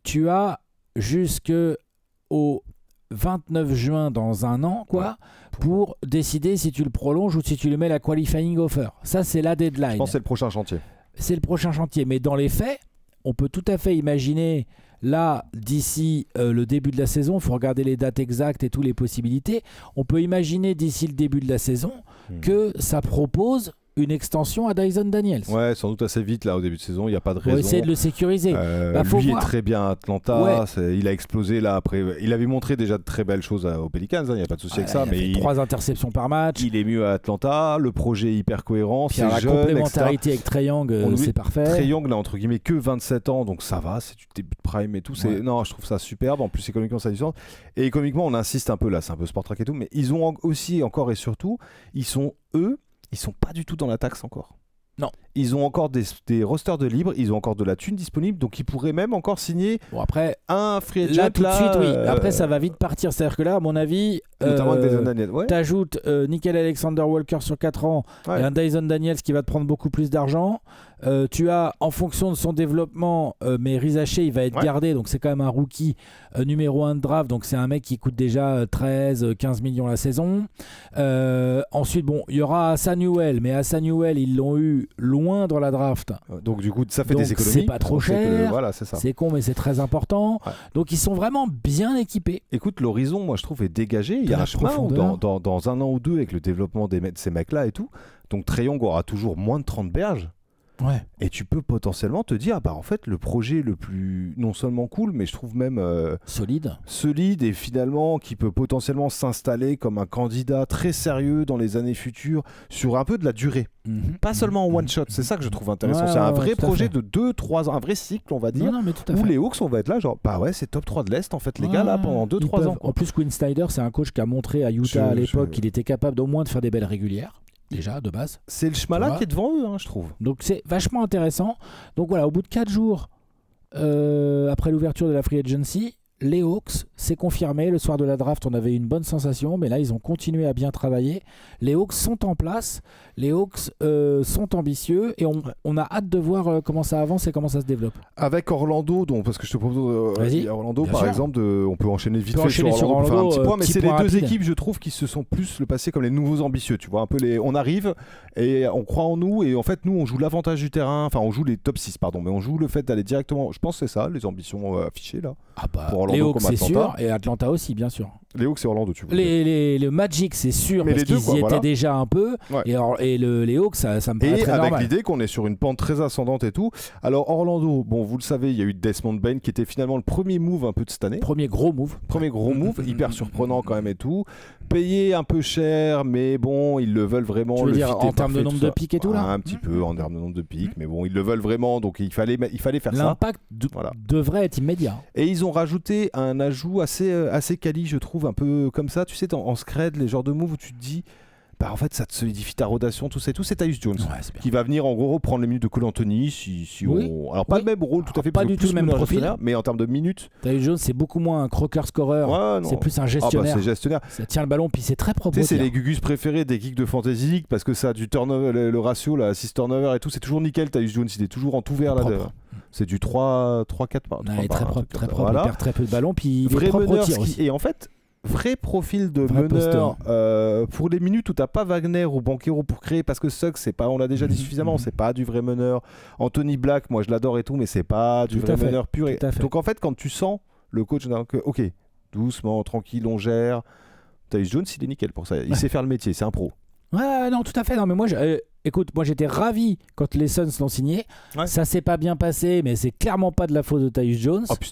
tu as jusqu'au 29 juin dans 1 an, pour décider si tu le prolonges ou si tu le mets la qualifying offer. Ça, c'est la deadline. Je pense que c'est le prochain chantier. C'est le prochain chantier, mais dans les faits, on peut tout à fait imaginer, là, d'ici le début de la saison, il faut regarder les dates exactes et toutes les possibilités, on peut imaginer d'ici le début de la saison que ça propose une extension à Dyson Daniels. Ouais, sans doute assez vite là au début de saison, il n'y a pas de raison. On va essayer de le sécuriser. Lui est très bien à Atlanta, il a explosé là après. Il avait montré déjà de très belles choses aux Pelicans, il n'y a pas de souci avec ça. Il a fait 3 interceptions par match. Il est mieux à Atlanta, le projet est hyper cohérent. Puis la complémentarité avec Trae Young, c'est parfait. Trae Young là entre guillemets que 27 ans, donc ça va, c'est du début de prime et tout. Non, je trouve ça superbe. En plus économiquement ça a du sens. Et économiquement on insiste un peu là, c'est un peu sport track et tout, mais ils ont aussi encore et surtout, ils sont pas du tout dans la taxe encore. Non. Ils ont encore des rosters de libre, ils ont encore de la thune disponible, donc ils pourraient même encore signer un free agent. Là, tout de suite, oui. Après, ça va vite partir. C'est-à-dire que là, à mon avis, t'ajoutes Nickel Alexander Walker sur 4 ans et un Dyson Daniels qui va te prendre beaucoup plus d'argent. Tu as, en fonction de son développement, mais Riz Haché, il va être gardé, donc c'est quand même un rookie numéro 1 de draft, donc c'est un mec qui coûte déjà 13-15 millions la saison. Ensuite, il y aura Hassan Newell, mais Hassan Newell, ils l'ont eu loin dans la draft. Donc du coup, ça fait des économies. C'est pas trop cher. C'est ça. C'est con, mais c'est très important. Ouais. Donc ils sont vraiment bien équipés. Écoute, l'horizon, moi je trouve, est dégagé. Il y a un chemin dans 1 an ou 2 avec le développement de ces mecs-là et tout. Donc Trae Young aura toujours moins de 30 berges. Ouais. Et tu peux potentiellement te dire, en fait, le projet le plus, non seulement cool, mais je trouve même solide et finalement qui peut potentiellement s'installer comme un candidat très sérieux dans les années futures sur un peu de la durée. Pas seulement en one shot, c'est ça que je trouve intéressant. C'est un vrai projet de 2-3 ans, un vrai cycle, on va dire, où les Hawks, on va être là, genre, c'est top 3 de l'Est, en fait, les gars, là, pendant 2-3 ans. En plus, Quinn Snyder, c'est un coach qui a montré à Utah à l'époque qu'il était capable au moins de faire des belles régulières. Déjà, de base. C'est le chemin là qui est devant eux, je trouve. Donc c'est vachement intéressant. Donc voilà, au bout de 4 jours, après l'ouverture de la Free Agency, les Hawks, c'est confirmé. Le soir de la draft, on avait une bonne sensation, mais là, ils ont continué à bien travailler. Les Hawks sont en place, les Hawks sont ambitieux, et on a hâte de voir comment ça avance et comment ça se développe. Avec Orlando, parce que je te propose Orlando, par exemple, on peut enchaîner vite fait sur Orlando pour faire un petit point, mais c'est les deux rapide. équipes, je trouve, qui se sont plus le passé comme les nouveaux ambitieux. Tu vois, un peu on arrive et on croit en nous, et en fait, nous, on joue l'avantage du terrain, enfin, on joue les top 6, pardon, mais on joue le fait d'aller directement. Je pense que c'est ça, les ambitions affichées là. Pour Orlando, les Hawks, c'est sûr, et Atlanta aussi, bien sûr. Les Hawks, c'est Orlando, tu vois. Le Magic, c'est sûr, mais parce qu'ils y étaient déjà un peu. Ouais. Et les Hawks, ça me paraît très normal. Et avec l'idée qu'on est sur une pente très ascendante et tout. Alors, Orlando, vous le savez, il y a eu Desmond Bane qui était finalement le premier move un peu de cette année. Premier gros move, hyper surprenant quand même et tout. Payé un peu cher, mais bon, ils le veulent vraiment. Tu veux dire en termes de nombre de pics et tout là ? Un petit peu en termes de nombre de pics, mais bon, ils le veulent vraiment, donc il fallait faire ça. L'impact devrait être immédiat. Et ils ont rajouté un ajout assez quali, je trouve, un peu comme ça. Tu sais, en scred, les genres de moves où tu te dis, en fait, ça te solidifie ta rotation, tout ça et tout. C'est Tyus Jones qui va venir en gros reprendre les minutes de Cole Anthony. Alors, pas le même rôle tout à fait, pas du tout le même profil, mais en termes de minutes. Tyus Jones, c'est beaucoup moins un croqueur-scoreur, c'est plus un gestionnaire. C'est gestionnaire. Ça tient le ballon, puis c'est très propre. Tu sais, c'est les gugus préférés des geeks de Fantasy League parce que ça a du turnover, le ratio, là, 6 turnover et tout. C'est toujours nickel. Tyus Jones, il est toujours en tout vert là. C'est du 3-4 par. Il est très propre. Il perd très peu de ballon, puis il est propre au tir aussi. Et en fait, vrai profil de meneur pour les minutes où t'as pas Wagner ou Banchero pour créer, parce que Suggs, c'est pas, on l'a déjà dit suffisamment, c'est pas du vrai meneur. Anthony Black, moi je l'adore et tout, mais c'est pas du vrai meneur pur. Donc en fait, quand tu sens le coach, ok, doucement, tranquille, on gère. Tyus Jones, il est nickel pour ça. Il sait faire le métier, c'est un pro. Ouais, non, tout à fait. Non, mais moi, écoute, moi j'étais ravi quand les Suns l'ont signé. Ouais. Ça s'est pas bien passé, mais c'est clairement pas de la faute de Tyus Jones. Ah, puis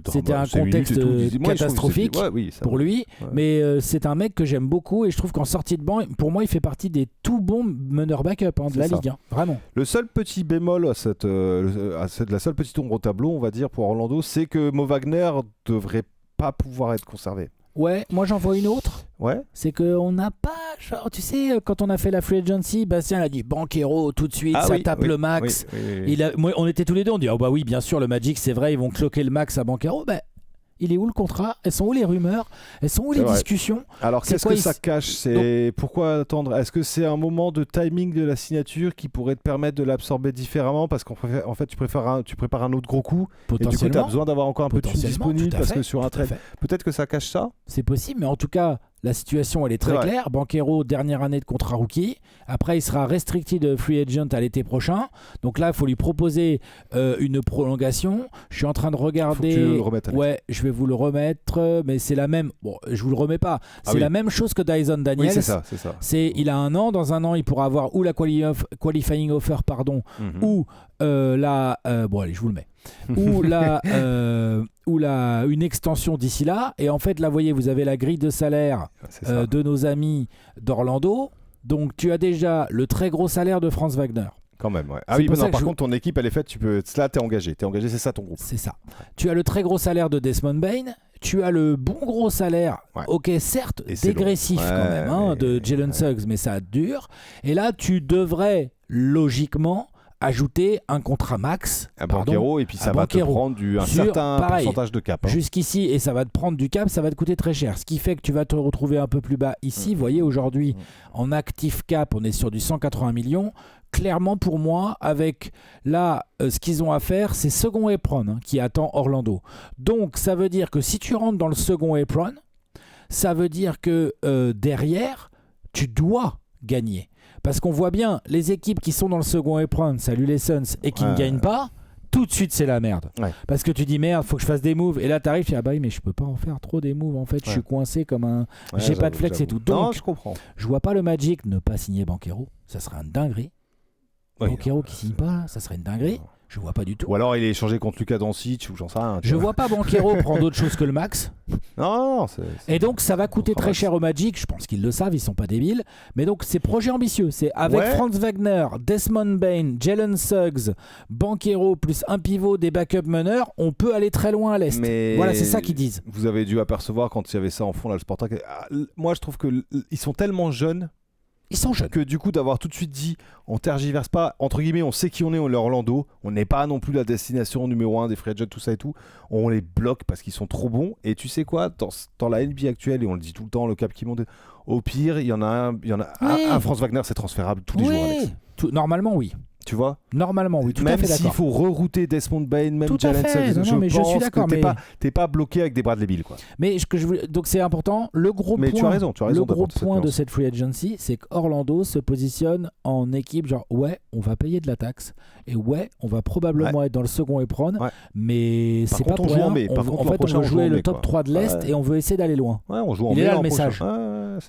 c'était un contexte catastrophique pour lui. Ouais. Mais c'est un mec que j'aime beaucoup et je trouve qu'en sortie de banc, pour moi, il fait partie des tout bons meneurs backup de la ligue. Vraiment. Le seul petit bémol la seule petite ombre au tableau, on va dire, pour Orlando, c'est que Mo Wagner devrait pas pouvoir être conservé. Ouais, moi j'en vois une autre. Ouais. C'est qu'on n'a pas, genre, tu sais, quand on a fait la free agency, Bastien a dit Banchero tout de suite, tape le max. Oui. On était tous les deux, on dit bah oui, bien sûr, le Magic, c'est vrai, ils vont cloquer le max à Banchero. Il est où le contrat ? Elles sont où les rumeurs ? Elles sont où les discussions ? Alors qu'est-ce que ça cache ? Pourquoi attendre ? Est-ce que c'est un moment de timing de la signature qui pourrait te permettre de l'absorber différemment ? Parce qu'en fait, tu prépares un autre gros coup et du coup tu as besoin d'avoir encore un peu de thunes disponible parce que sur un trade, peut-être que ça cache ça ? C'est possible, mais en tout cas, la situation elle est très claire. Banchero, dernière année de contrat rookie. Après, il sera restricted free agent à l'été prochain. Donc là, il faut lui proposer une prolongation. Je suis en train de regarder. Faut que tu le remettes, je vais vous le remettre, mais c'est la même. Bon, je vous le remets pas. C'est la même chose que Dyson Daniels. Oui, c'est ça. Il a 1 an. Dans 1 an, il pourra avoir ou la qualifying offer, ou allez, je vous le mets. ou une extension d'ici là. Et en fait, là, vous voyez, vous avez la grille de salaire de nos amis d'Orlando. Donc, tu as déjà le très gros salaire de Franz Wagner. Quand même, ouais. Par contre, ton équipe, elle est faite, là, t'es engagé, c'est ça ton groupe. C'est ça. Tu as le très gros salaire de Desmond Bane. Tu as le bon gros salaire, certes, dégressif quand même, de Jalen Suggs, mais ça dure. Et là, tu devrais, logiquement, ajouter un contrat max à Banchero, et puis ça va te prendre un certain pourcentage de cap. Jusqu'ici, et ça va te prendre du cap, ça va te coûter très cher. Ce qui fait que tu vas te retrouver un peu plus bas ici. Vous voyez, aujourd'hui, en actif cap, on est sur du 180 millions. Clairement, pour moi, avec là, ce qu'ils ont à faire, c'est second apron qui attend Orlando. Donc, ça veut dire que si tu rentres dans le second apron, ça veut dire que derrière, tu dois gagner. Parce qu'on voit bien, les équipes qui sont dans le second apron, salut les Suns, et qui ne gagnent pas, tout de suite c'est la merde. Parce que tu dis merde, faut que je fasse des moves. Et là t'arrives, tu dis mais je peux pas en faire trop des moves. En fait, je suis coincé comme un. J'ai pas de flex et tout. Donc, je comprends. Je vois pas le Magic ne pas signer Banchero. Ça serait une dinguerie. Banchero qui signe pas, ça serait une dinguerie. Je vois pas du tout. Ou alors il est échangé contre Luka Doncic ou j'en sais rien. Je vois pas Banchero prendre autre chose que le max. Non. Et donc ça va coûter très cher au Magic. Je pense qu'ils le savent, ils sont pas débiles. Mais donc c'est projet ambitieux. C'est avec Franz Wagner, Desmond Bane, Jalen Suggs, Banchero plus un pivot, des backup meneurs, on peut aller très loin à l'est. Voilà, c'est ça qu'ils disent. Vous avez dû apercevoir quand il y avait ça en fond là, le Sporting. Moi je trouve que ils sont tellement jeunes Ils sont jeunes. Que du coup, d'avoir tout de suite dit, on tergiverse pas, entre guillemets, on sait qui on est Orlando, on n'est pas non plus la destination numéro 1 des free agents, tout ça et tout. On les bloque parce qu'ils sont trop bons. Et tu sais quoi, dans la NBA actuelle, et on le dit tout le temps, le cap qui monte, au pire, il y en a un Franz Wagner, c'est transférable tous les jours, Alex. Normalement, oui. Tu vois, normalement, oui, tout à fait d'accord. Même s'il faut rerouter Desmond Bane, même Jalen Suggs, je suis d'accord, que t'es pas bloqué avec des Bradley Beal, quoi. Mais donc c'est important. Le gros point, tu as raison, le gros point de cette free agency, c'est qu'Orlando se positionne en équipe genre on va payer de la taxe et on va probablement être dans le second éperon, mais c'est pas pour rien. En fait, on veut jouer le top 3 de l'Est et on veut essayer d'aller loin. On joue en Il est là le message.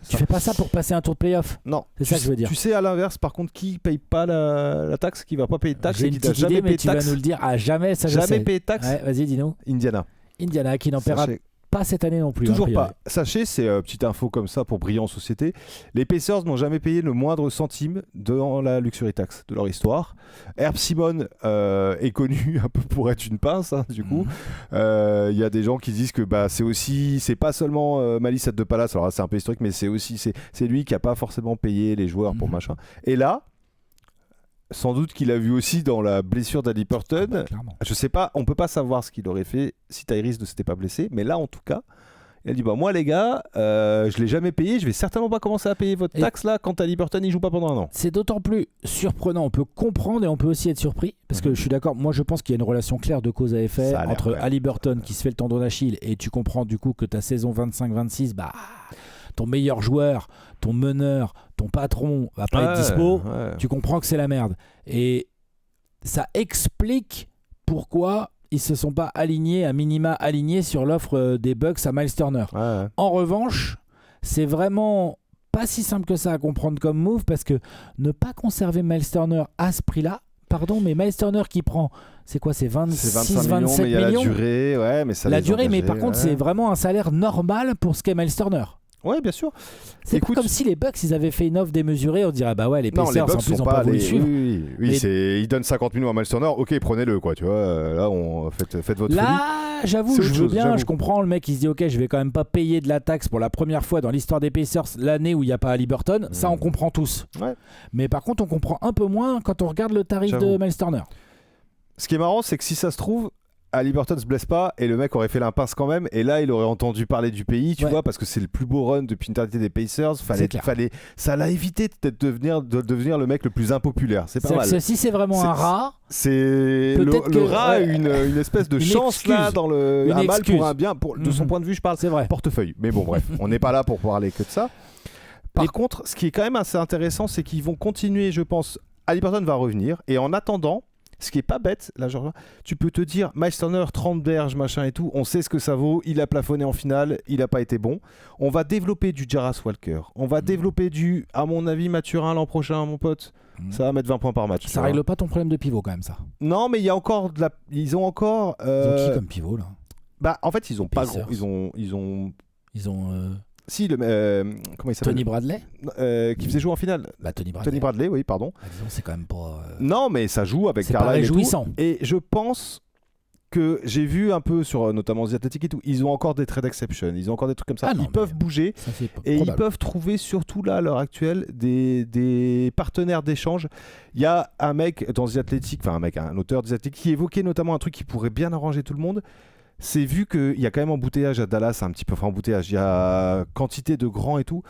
Tu fais pas ça pour passer un tour de playoff. Non, c'est ça que je veux dire. Tu sais, à l'inverse, par contre, qui paye pas la taxe, qui va pas payer de taxe, j'ai une petite idée, mais tu vas nous le dire à jamais. Ça, jamais payé de taxe. Vas-y, dis-nous. Indiana, qui n'en paiera pas cette année non plus. Toujours pas. Sachez, c'est petite info comme ça pour briller en société. Les Pacers n'ont jamais payé le moindre centime dans la luxury tax de leur histoire. Herb Simon est connu un peu pour être une pince, du coup. Il y a des gens qui disent que c'est pas seulement Malice at the Palace, alors là, c'est un peu historique, mais c'est lui qui a pas forcément payé les joueurs pour machin. Et là, sans doute qu'il a vu aussi dans la blessure d'Haliburton. Je sais pas, on peut pas savoir ce qu'il aurait fait si Tyrese ne s'était pas blessé, mais là en tout cas, il a dit moi les gars, je l'ai jamais payé, je vais certainement pas commencer à payer votre taxe là quand Haliburton il joue pas pendant un an. C'est d'autant plus surprenant, on peut comprendre et on peut aussi être surpris parce que je suis d'accord, moi je pense qu'il y a une relation claire de cause à effet entre Haliburton qui se fait le tendon d'Achille et tu comprends du coup que ta saison 25-26 ton meilleur joueur, ton meneur, ton patron va pas être dispo, tu comprends que c'est la merde. Et ça explique pourquoi ils se sont pas à minima alignés sur l'offre des Bucks à Miles Turner. En revanche, c'est vraiment pas si simple que ça à comprendre comme move parce que ne pas conserver Miles Turner à ce prix-là, mais Miles Turner qui prend, c'est quoi, c'est 26, 27 millions, mais il y a la durée, mais ça la durée, mais par contre, c'est vraiment un salaire normal pour ce qu'est Miles Turner. Ouais, bien sûr. C'est pas comme si les Bucks ils avaient fait une offre démesurée, on dirait les Pacers en plus ils ont pas voulu suivre. Oui, ils donnent 50 millions à Miles Turner, ok, prenez-le quoi, tu vois. Là, faites votre folie. Là, j'avoue, je veux bien, je comprends, le mec il se dit ok, je vais quand même pas payer de la taxe pour la première fois dans l'histoire des Pacers l'année où il n'y a pas Haliburton, ça on comprend tous. Mais par contre, on comprend un peu moins quand on regarde le tarif de Miles Turner. Ce qui est marrant, c'est que si ça se trouve, Haliburton se blesse pas et le mec aurait fait l'impasse quand même et là il aurait entendu parler du pays, tu vois, parce que c'est le plus beau run depuis une éternité des Pacers. Ça l'a évité de devenir le mec le plus impopulaire. C'est pas mal. Si c'est vraiment un rat, le rat a une espèce de chance excuse. Là dans le un mal pour un bien de son point de vue, je parle. C'est vrai. Portefeuille. Mais bon, bref, on n'est pas là pour parler que de ça. Par contre, ce qui est quand même assez intéressant, c'est qu'ils vont continuer, je pense. Haliburton va revenir et en attendant. Ce qui est pas bête, là, genre, tu peux te dire, Miles Turner, 30 berges, machin et tout, on sait ce que ça vaut, il a plafonné en finale, il a pas été bon. On va développer du Jarras Walker, on va développer à mon avis, Mathurin l'an prochain, mon pote. Ça va mettre 20 points par match. Ça règle pas ton problème de pivot quand même, ça. Non, mais il y a encore ils ont encore. Ils ont qui comme pivot là? En fait, ils ont pas gros. Ils ont. Si, comment il s'appelle? Tony Bradley qui faisait jouer en finale. Tony Bradley, oui, pardon. Disons, c'est quand même pas. Non, mais ça joue avec Carlisle et tout. Et je pense que j'ai vu un peu sur notamment The Athletic et tout, ils ont encore des trade exceptions, ils ont encore des trucs comme ça. Ils peuvent bouger et ils peuvent trouver surtout là à l'heure actuelle des partenaires d'échange. Il y a un mec dans The Athletic, un auteur de The Athletic qui évoquait notamment un truc qui pourrait bien arranger tout le monde. C'est vu qu'il y a quand même embouteillage à Dallas, un petit peu, embouteillage, il y a quantité de grands et tout.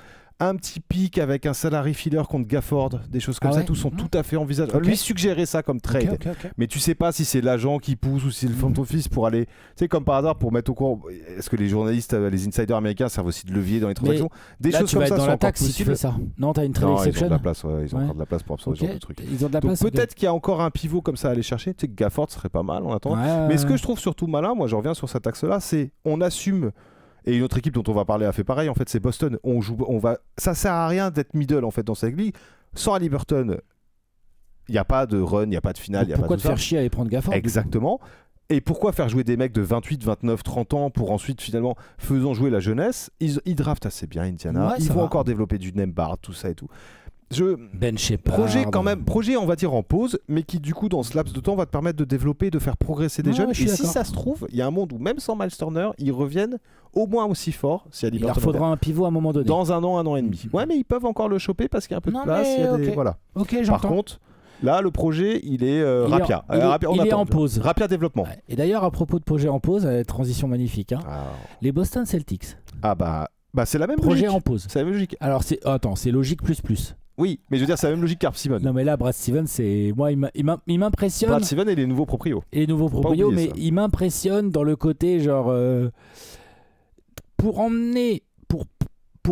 Un petit pic avec un salary filler contre Gafford, des choses comme ça, tout sont tout à fait envisageables. Lui suggérer ça comme trade, mais tu sais pas si c'est l'agent qui pousse ou si c'est le front office pour aller, tu sais, comme par hasard pour mettre au courant. Est-ce que les journalistes, les insiders américains servent aussi de levier dans les transactions? Des choses comme ça sont encore possibles. Si tu fais ça. Non, t'as une trade exception. Ils ont de la place, ils ont encore de la place pour absorber ce genre de trucs. Ils ont de la place. Donc peut-être qu'il y a encore un pivot comme ça à aller chercher. Tu sais que Gafford serait pas mal en attendant. Mais ce que je trouve surtout malin, moi je reviens sur cet axe-là, c'est on assume. Et une autre équipe dont on va parler a fait pareil, en fait, c'est Boston. Ça sert à rien d'être middle en fait dans cette ligue. Sans Haliburton, il n'y a pas de run, il n'y a pas de finale. Pourquoi te faire chier à aller prendre Gafford? Exactement. Et pourquoi faire jouer des mecs de 28, 29, 30 ans pour ensuite finalement faisant jouer la jeunesse? Ils draftent assez bien Indiana. Ils vont encore développer du Nembhard, tout ça et tout. Ben Shepard. Projet, on va dire en pause, mais qui du coup dans ce laps de temps va te permettre de développer, de faire progresser des jeunes. Et si ça se trouve, il y a un monde où même sans Miles Turner, ils reviennent au moins aussi fort. Il leur faudra un pivot à un moment donné. Dans un an et demi. Ouais, mais ils peuvent encore le choper parce qu'il y a un peu de place. Voilà. J'entends. Par contre, là, le projet, il est Rapia. Il est en pause. Rapia développement. Ouais. Et d'ailleurs, à propos de projet en pause, transition magnifique. Les Boston Celtics. C'est la même projet logique. En pause. C'est la même logique. Alors, c'est logique plus. Oui, mais je veux dire, c'est la même logique qu'Arp Simon. Non, mais là, Brad Stevens, il m'impressionne. Brad Stevens et les nouveaux proprios. Mais il m'impressionne dans le côté, genre, pour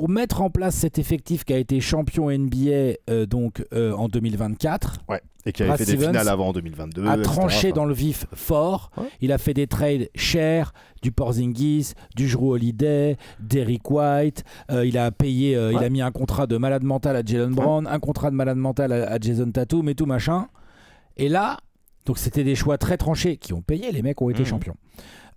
mettre en place cet effectif qui a été champion NBA en 2024. Ouais. Et qui avait fait des finales avant en 2022. A tranché dans le vif fort. Ouais. Il a fait des trades chers, du Porzingis, du Jrue Holiday, Derrick White. Il a payé, il a mis un contrat de malade mental à Jaylen Brown, un contrat de malade mental à Jason Tatum et tout machin. Et là, donc c'était des choix très tranchés qui ont payé. Les mecs ont été champions.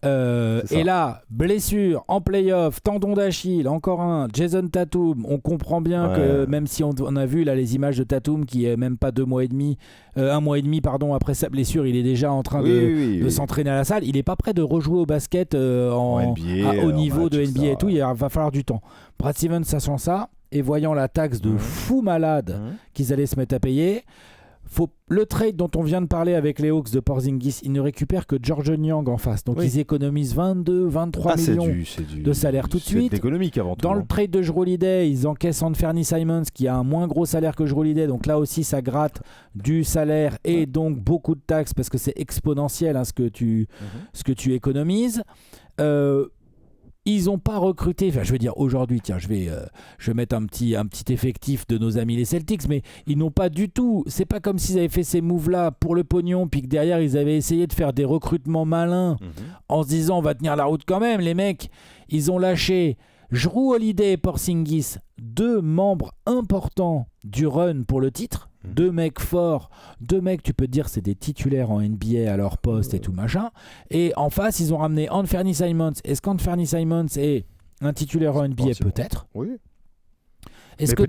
Et là, blessure en playoff, tendon d'Achille, encore un, Jason Tatum. On comprend bien que même si on a vu là les images de Tatum qui est même pas 1 mois et demi après sa blessure, il est déjà en train de s'entraîner à la salle. Il est pas prêt de rejouer au basket en NBA, à haut niveau de NBA et tout. Il va falloir du temps. Brad Stevens, sachant ça et voyant la taxe de fou malade qu'ils allaient se mettre à payer. Le trade dont on vient de parler avec les Hawks de Porzingis, ils ne récupèrent que George Niang en face. Donc ils économisent 23 millions de salaire tout de suite. C'est économique avant tout. Dans le trade de Jrue Holiday, ils encaissent Anthony Simons qui a un moins gros salaire que Jrue Holiday. Donc là aussi, ça gratte du salaire et donc beaucoup de taxes parce que c'est exponentiel ce que tu économises. Ils n'ont pas recruté, enfin je veux dire aujourd'hui, tiens, je vais mettre un petit effectif de nos amis les Celtics, mais ils n'ont pas du tout, c'est pas comme s'ils avaient fait ces moves-là pour le pognon, puis que derrière ils avaient essayé de faire des recrutements malins en se disant on va tenir la route quand même. Les mecs, ils ont lâché Jrue Holiday et Porzingis, 2 membres importants du run pour le titre. 2 mecs forts, 2 mecs, tu peux te dire, c'est des titulaires en NBA à leur poste et tout machin. Et en face, ils ont ramené Anthony Simons. Est-ce qu'Anthony Simons est un titulaire en NBA? Peut-être. Oui. Est-ce que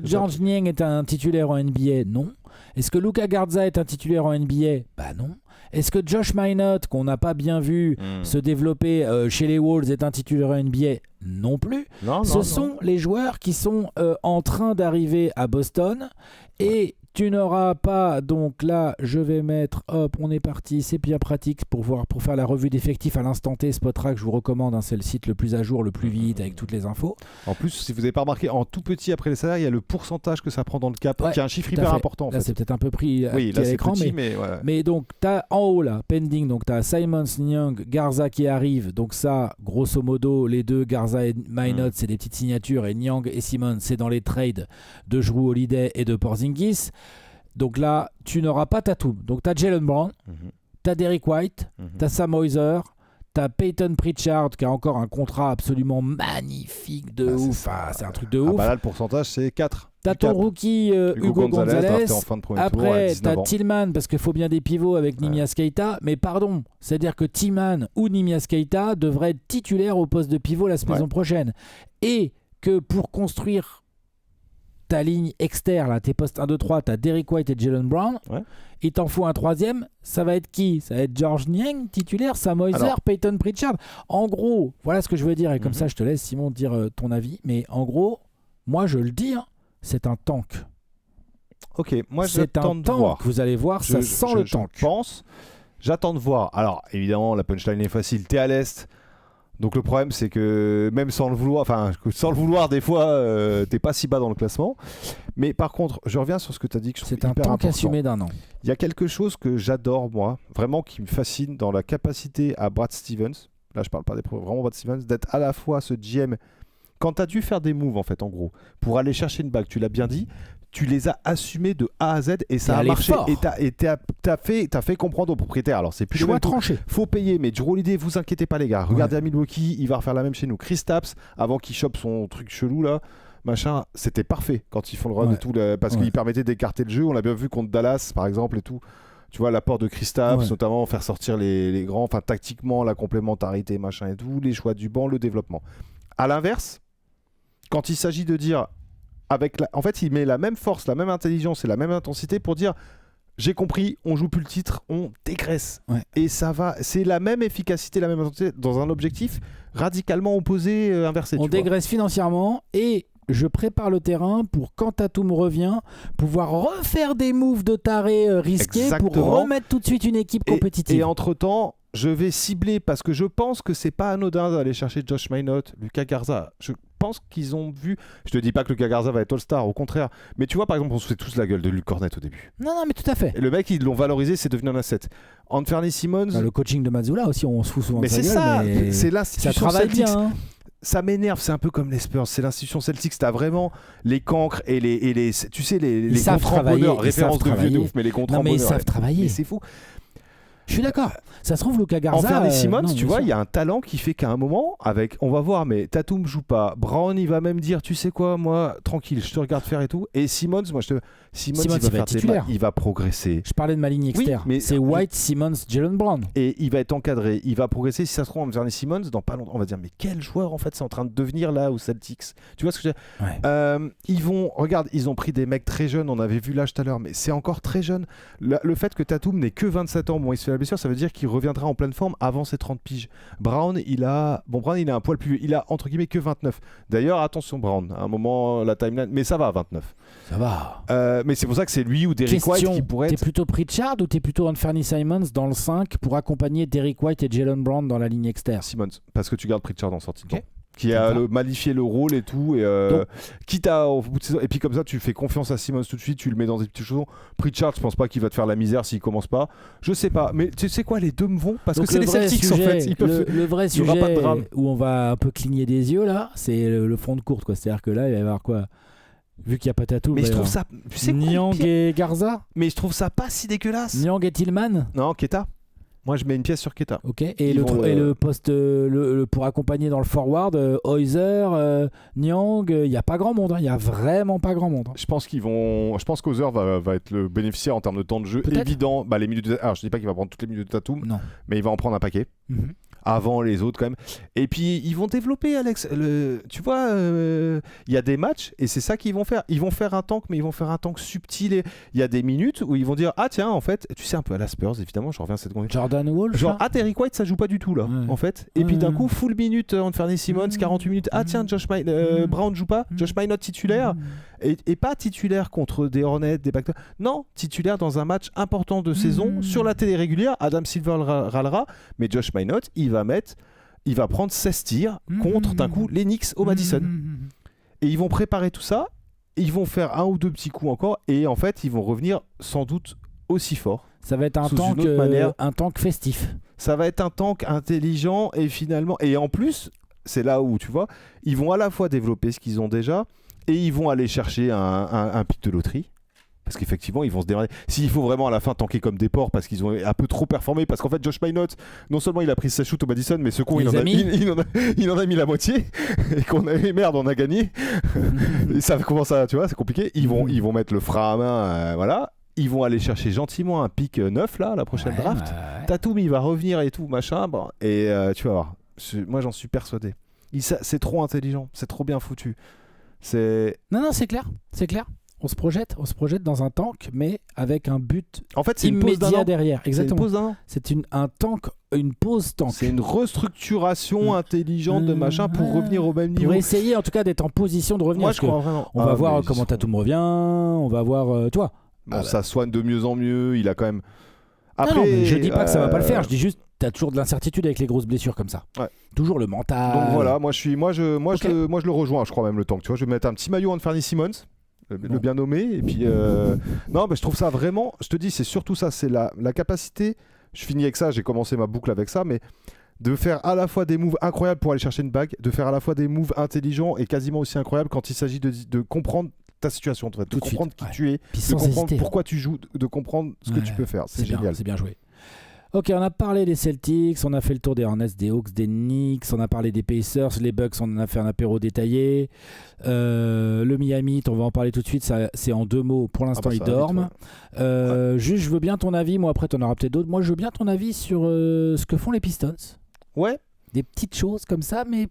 George Niang est un titulaire en NBA? Non. Est-ce que Luka Garza est un titulaire en NBA? Bah non. Est-ce que Josh Minott, qu'on n'a pas bien vu se développer chez les Wolves, est un titulaire en NBA? Non plus. Ce sont les joueurs qui sont en train d'arriver à Boston et tu n'auras pas, donc là je vais mettre, hop, on est parti, c'est bien pratique pour faire la revue d'effectifs à l'instant T. Spotrac, je vous recommande, c'est le site le plus à jour, le plus vite avec toutes les infos. En plus, si vous n'avez pas remarqué, en tout petit après les salaires, il y a le pourcentage que ça prend dans le cap, qui est un chiffre hyper important. Là, c'est peut-être un peu pris à l'écran, mais donc tu as en haut là, pending, donc tu as Simons, Niang, Garza qui arrive, donc ça, grosso modo, les deux, Garza et Minott, c'est des petites signatures, et Niang et Simons, c'est dans les trades de Jrue Holiday et de Porzingis. Donc là, tu n'auras pas Tatum. Donc tu as Jaylen Brown, tu as Derrick White, tu as Sam Hauser, tu as Peyton Pritchard qui a encore un contrat absolument magnifique de ouf. C'est un truc de ouf. Là, le pourcentage, c'est 4. Tu as ton rookie Hugo Gonzalez. Après, tu as ans. Tillman, parce qu'il faut bien des pivots avec Nimias Keita. Mais pardon, c'est-à-dire que Tillman ou Nimias Keita devraient être titulaires au poste de pivot la saison prochaine. Et que pour construire ta ligne externe, là, tes postes 1, 2, 3, tu as Derrick White et Jaylen Brown. Il t'en faut un troisième. Ça va être qui? Ça va être George Niang, titulaire, Sam Hauser, Peyton Pritchard. En gros, voilà ce que je veux dire. Et comme ça, je te laisse, Simon, dire ton avis. Mais en gros, moi, je le dis, c'est un tank. Ok, moi, j'attends de voir. Vous allez voir, ça sent le tank. J'attends de voir. Alors, évidemment, la punchline est facile. T'es à l'Est. Donc le problème c'est que même sans le vouloir des fois t'es pas si bas dans le classement. Mais par contre je reviens sur ce que tu as dit que je trouve hyper important. C'est un tank assumé d'un an. Il y a quelque chose que j'adore moi, vraiment qui me fascine dans la capacité à Brad Stevens, là je parle pas des pros, vraiment Brad Stevens, d'être à la fois ce GM, quand tu as dû faire des moves en fait en gros, pour aller chercher une bague, tu l'as bien dit, tu les as assumés de A à Z et ça a marché. Et t'as fait comprendre aux propriétaires. Alors c'est plus choix tranché. Faut payer, mais Jrue Holiday, vous inquiétez pas les gars. Regardez à Milwaukee, il va refaire la même chez nous. Kristaps, avant qu'il chope son truc chelou là, machin, c'était parfait quand ils font le run et tout, parce qu'il permettait d'écarter le jeu. On l'a bien vu contre Dallas par exemple et tout. Tu vois l'apport de Kristaps, notamment faire sortir les grands, enfin tactiquement la complémentarité machin et tout, les choix du banc, le développement. À l'inverse, quand il s'agit de dire en fait, il met la même force, la même intelligence et la même intensité pour dire j'ai compris, on joue plus le titre, on dégraisse. Ouais. Et ça va, c'est la même efficacité, la même intensité dans un objectif radicalement opposé, inversé. On dégraisse financièrement et je prépare le terrain pour quand Tatum revient, pouvoir refaire des moves de taré risqués. Exactement. Pour remettre tout de suite une équipe compétitive. Et entre-temps, je vais cibler parce que je pense que c'est pas anodin d'aller chercher Josh Minot, Lucas Garza. Je pense qu'ils ont vu. Je te dis pas que Lucas Garza va être All-Star, au contraire. Mais tu vois, par exemple, on se fait tous la gueule de Luke Cornett au début. Non, mais tout à fait. Et le mec, ils l'ont valorisé, c'est devenu un asset. Anthony Simmons. Le coaching de Mazzulla aussi, on se fout souvent de sa gueule. Mais c'est l'institution ça travaille Celtics. Bien. Hein. Ça m'énerve, c'est un peu comme les Spurs, c'est l'institution Celtics, t'as vraiment les cancres et les tu sais les contrats en bonheur, référence de vieux de ouf, mais les contrats en bonheur. Mais ils savent travailler. Mais c'est fou. Je suis d'accord. Ça se trouve, Lucas Garza. Anthony Simmons, tu vois, il y a un talent qui fait qu'à un moment, on va voir, mais Tatum joue pas. Brown, il va même dire, tu sais quoi, moi, tranquille, je te regarde faire et tout. Et Simmons, Simmons il va faire titulaire. Il va progresser. Je parlais de ma ligne externe. Oui, c'est White, Simmons, Jaylen Brown. Et il va être encadré. Il va progresser. Si ça se trouve, Anthony Simmons, dans pas longtemps, on va dire, mais quel joueur en fait, c'est en train de devenir là aux Celtics. Tu vois ce que je veux dire ? Regarde, ils ont pris des mecs très jeunes. On avait vu l'âge tout à l'heure, mais c'est encore très jeune. Le fait que Tatum n'ait que 27 ans, bon, il se fait la blessure, ça veut dire qu'il reviendra en pleine forme avant ses 30 piges. Brown, il a un poil plus vieux. Il a entre guillemets que 29. D'ailleurs, attention Brown, à un moment la timeline, mais ça va à 29. Ça va. Mais c'est pour ça que c'est lui ou Derrick White qui pourrait être. T'es plutôt Pritchard ou t'es plutôt Anthony Simons dans le 5 pour accompagner Derrick White et Jaylen Brown dans la ligne externe? Simmons, parce que tu gardes Pritchard en sortie de banc. Qui a modifié le rôle et tout, et quitte à au bout de saison, et puis comme ça tu fais confiance à Simmons tout de suite, tu le mets dans des petites choses. Pritchard, je pense pas qu'il va te faire la misère s'il commence pas, je sais pas, mais tu sais quoi, les deux me vont parce que c'est les Celtics en fait. Le vrai sujet où on va un peu cligner des yeux là, c'est le front de courte, quoi. C'est-à-dire que là il va y avoir quoi, vu qu'il n'y a pas Tatum. Mais je trouve ça, tu sais quoi, Niang et Garza. Mais je trouve ça pas si dégueulasse. Niang et Tillman. Non, Keta. Moi, je mets une pièce sur Keta. Ok. Et le poste pour accompagner dans le forward, Heuser, Niang, il n'y a pas grand monde. Il n'y a vraiment pas grand monde. Je pense qu'Heuser va être le bénéficiaire en termes de temps de jeu évident. Les minutes alors, je dis pas qu'il va prendre toutes les minutes de Tatum, non. Mais il va en prendre un paquet. Mm-hmm. Avant les autres quand même. Et puis ils vont développer, Alex. Tu vois, il y a des matchs et c'est ça qu'ils vont faire. Ils vont faire un tank, mais ils vont faire un tank subtil. Il y a des minutes où ils vont dire ah tiens en fait, tu sais un peu à la Spurs évidemment. Je reviens à cette conversation. Jordan Wall. Genre Derrick White ça joue pas du tout là en fait. Et puis d'un coup full minute Anthony Simmons 48 minutes. Ah tiens Brown joue pas. Josh Minot titulaire et pas titulaire contre des Hornets, des Pacteurs. Non, titulaire dans un match important de saison sur la télé régulière. Adam Silver râlera, mais Josh Minot il va prendre 16 tirs contre d'un coup les Knicks au Madison. Et ils vont préparer tout ça, ils vont faire un ou deux petits coups encore et en fait ils vont revenir sans doute aussi fort. Ça va être un tank festif. Ça va être un tank intelligent et finalement et en plus c'est là où tu vois ils vont à la fois développer ce qu'ils ont déjà et ils vont aller chercher un pic de loterie. Parce qu'effectivement, ils vont se démarrer. S'il faut vraiment à la fin tanker comme des porcs parce qu'ils ont un peu trop performé, parce qu'en fait, Josh Minot, non seulement il a pris ses shoots au Madison, mais ce con, il en a mis la moitié. Et qu'on a eu merde, on a gagné. Et ça commence à, tu vois, c'est compliqué. Ils vont mettre le frein à main, voilà. Ils vont aller chercher gentiment un pic 9 là, la prochaine draft. Tatum, il va revenir et tout, machin. Bon, et tu vas voir. Moi, j'en suis persuadé. C'est trop intelligent, c'est trop bien foutu. Non, c'est clair, c'est clair. On se projette dans un tank, mais avec un but en fait, c'est immédiat derrière. Exactement. C'est un tank, une pause tank. C'est une restructuration intelligente de machin pour revenir au même niveau. Pour essayer en tout cas d'être en position de revenir. Moi, je crois vraiment. On va voir comment Tatum revient. On va voir, tu vois. Ça soigne de mieux en mieux. Il a quand même. Après, non, mais je dis pas que ça va pas le faire. Je dis juste. T'as toujours de l'incertitude avec les grosses blessures comme ça. Ouais. Toujours le mental. Donc voilà, moi je le rejoins. Je crois même le tank. Tu vois, je vais mettre un petit maillot Anthony Simmons. Le bien nommé et puis non mais je trouve ça vraiment, je te dis c'est surtout ça, c'est la capacité, je finis avec ça, j'ai commencé ma boucle avec ça, mais de faire à la fois des moves incroyables pour aller chercher une bague, de faire à la fois des moves intelligents et quasiment aussi incroyables quand il s'agit de comprendre ta situation, de comprendre qui tu es, de comprendre pourquoi tu joues, de comprendre ce que tu peux faire, c'est génial. C'est bien joué. Ok, on a parlé des Celtics, on a fait le tour des Hornets, des Hawks, des Knicks, on a parlé des Pacers, les Bucks, on en a fait un apéro détaillé. Le Miami, on va en parler tout de suite, c'est en deux mots, pour l'instant ils dorment. Juste, je veux bien ton avis, moi après tu en auras peut-être d'autres, moi je veux bien ton avis sur ce que font les Pistons. Ouais. Des petites choses comme ça, mais...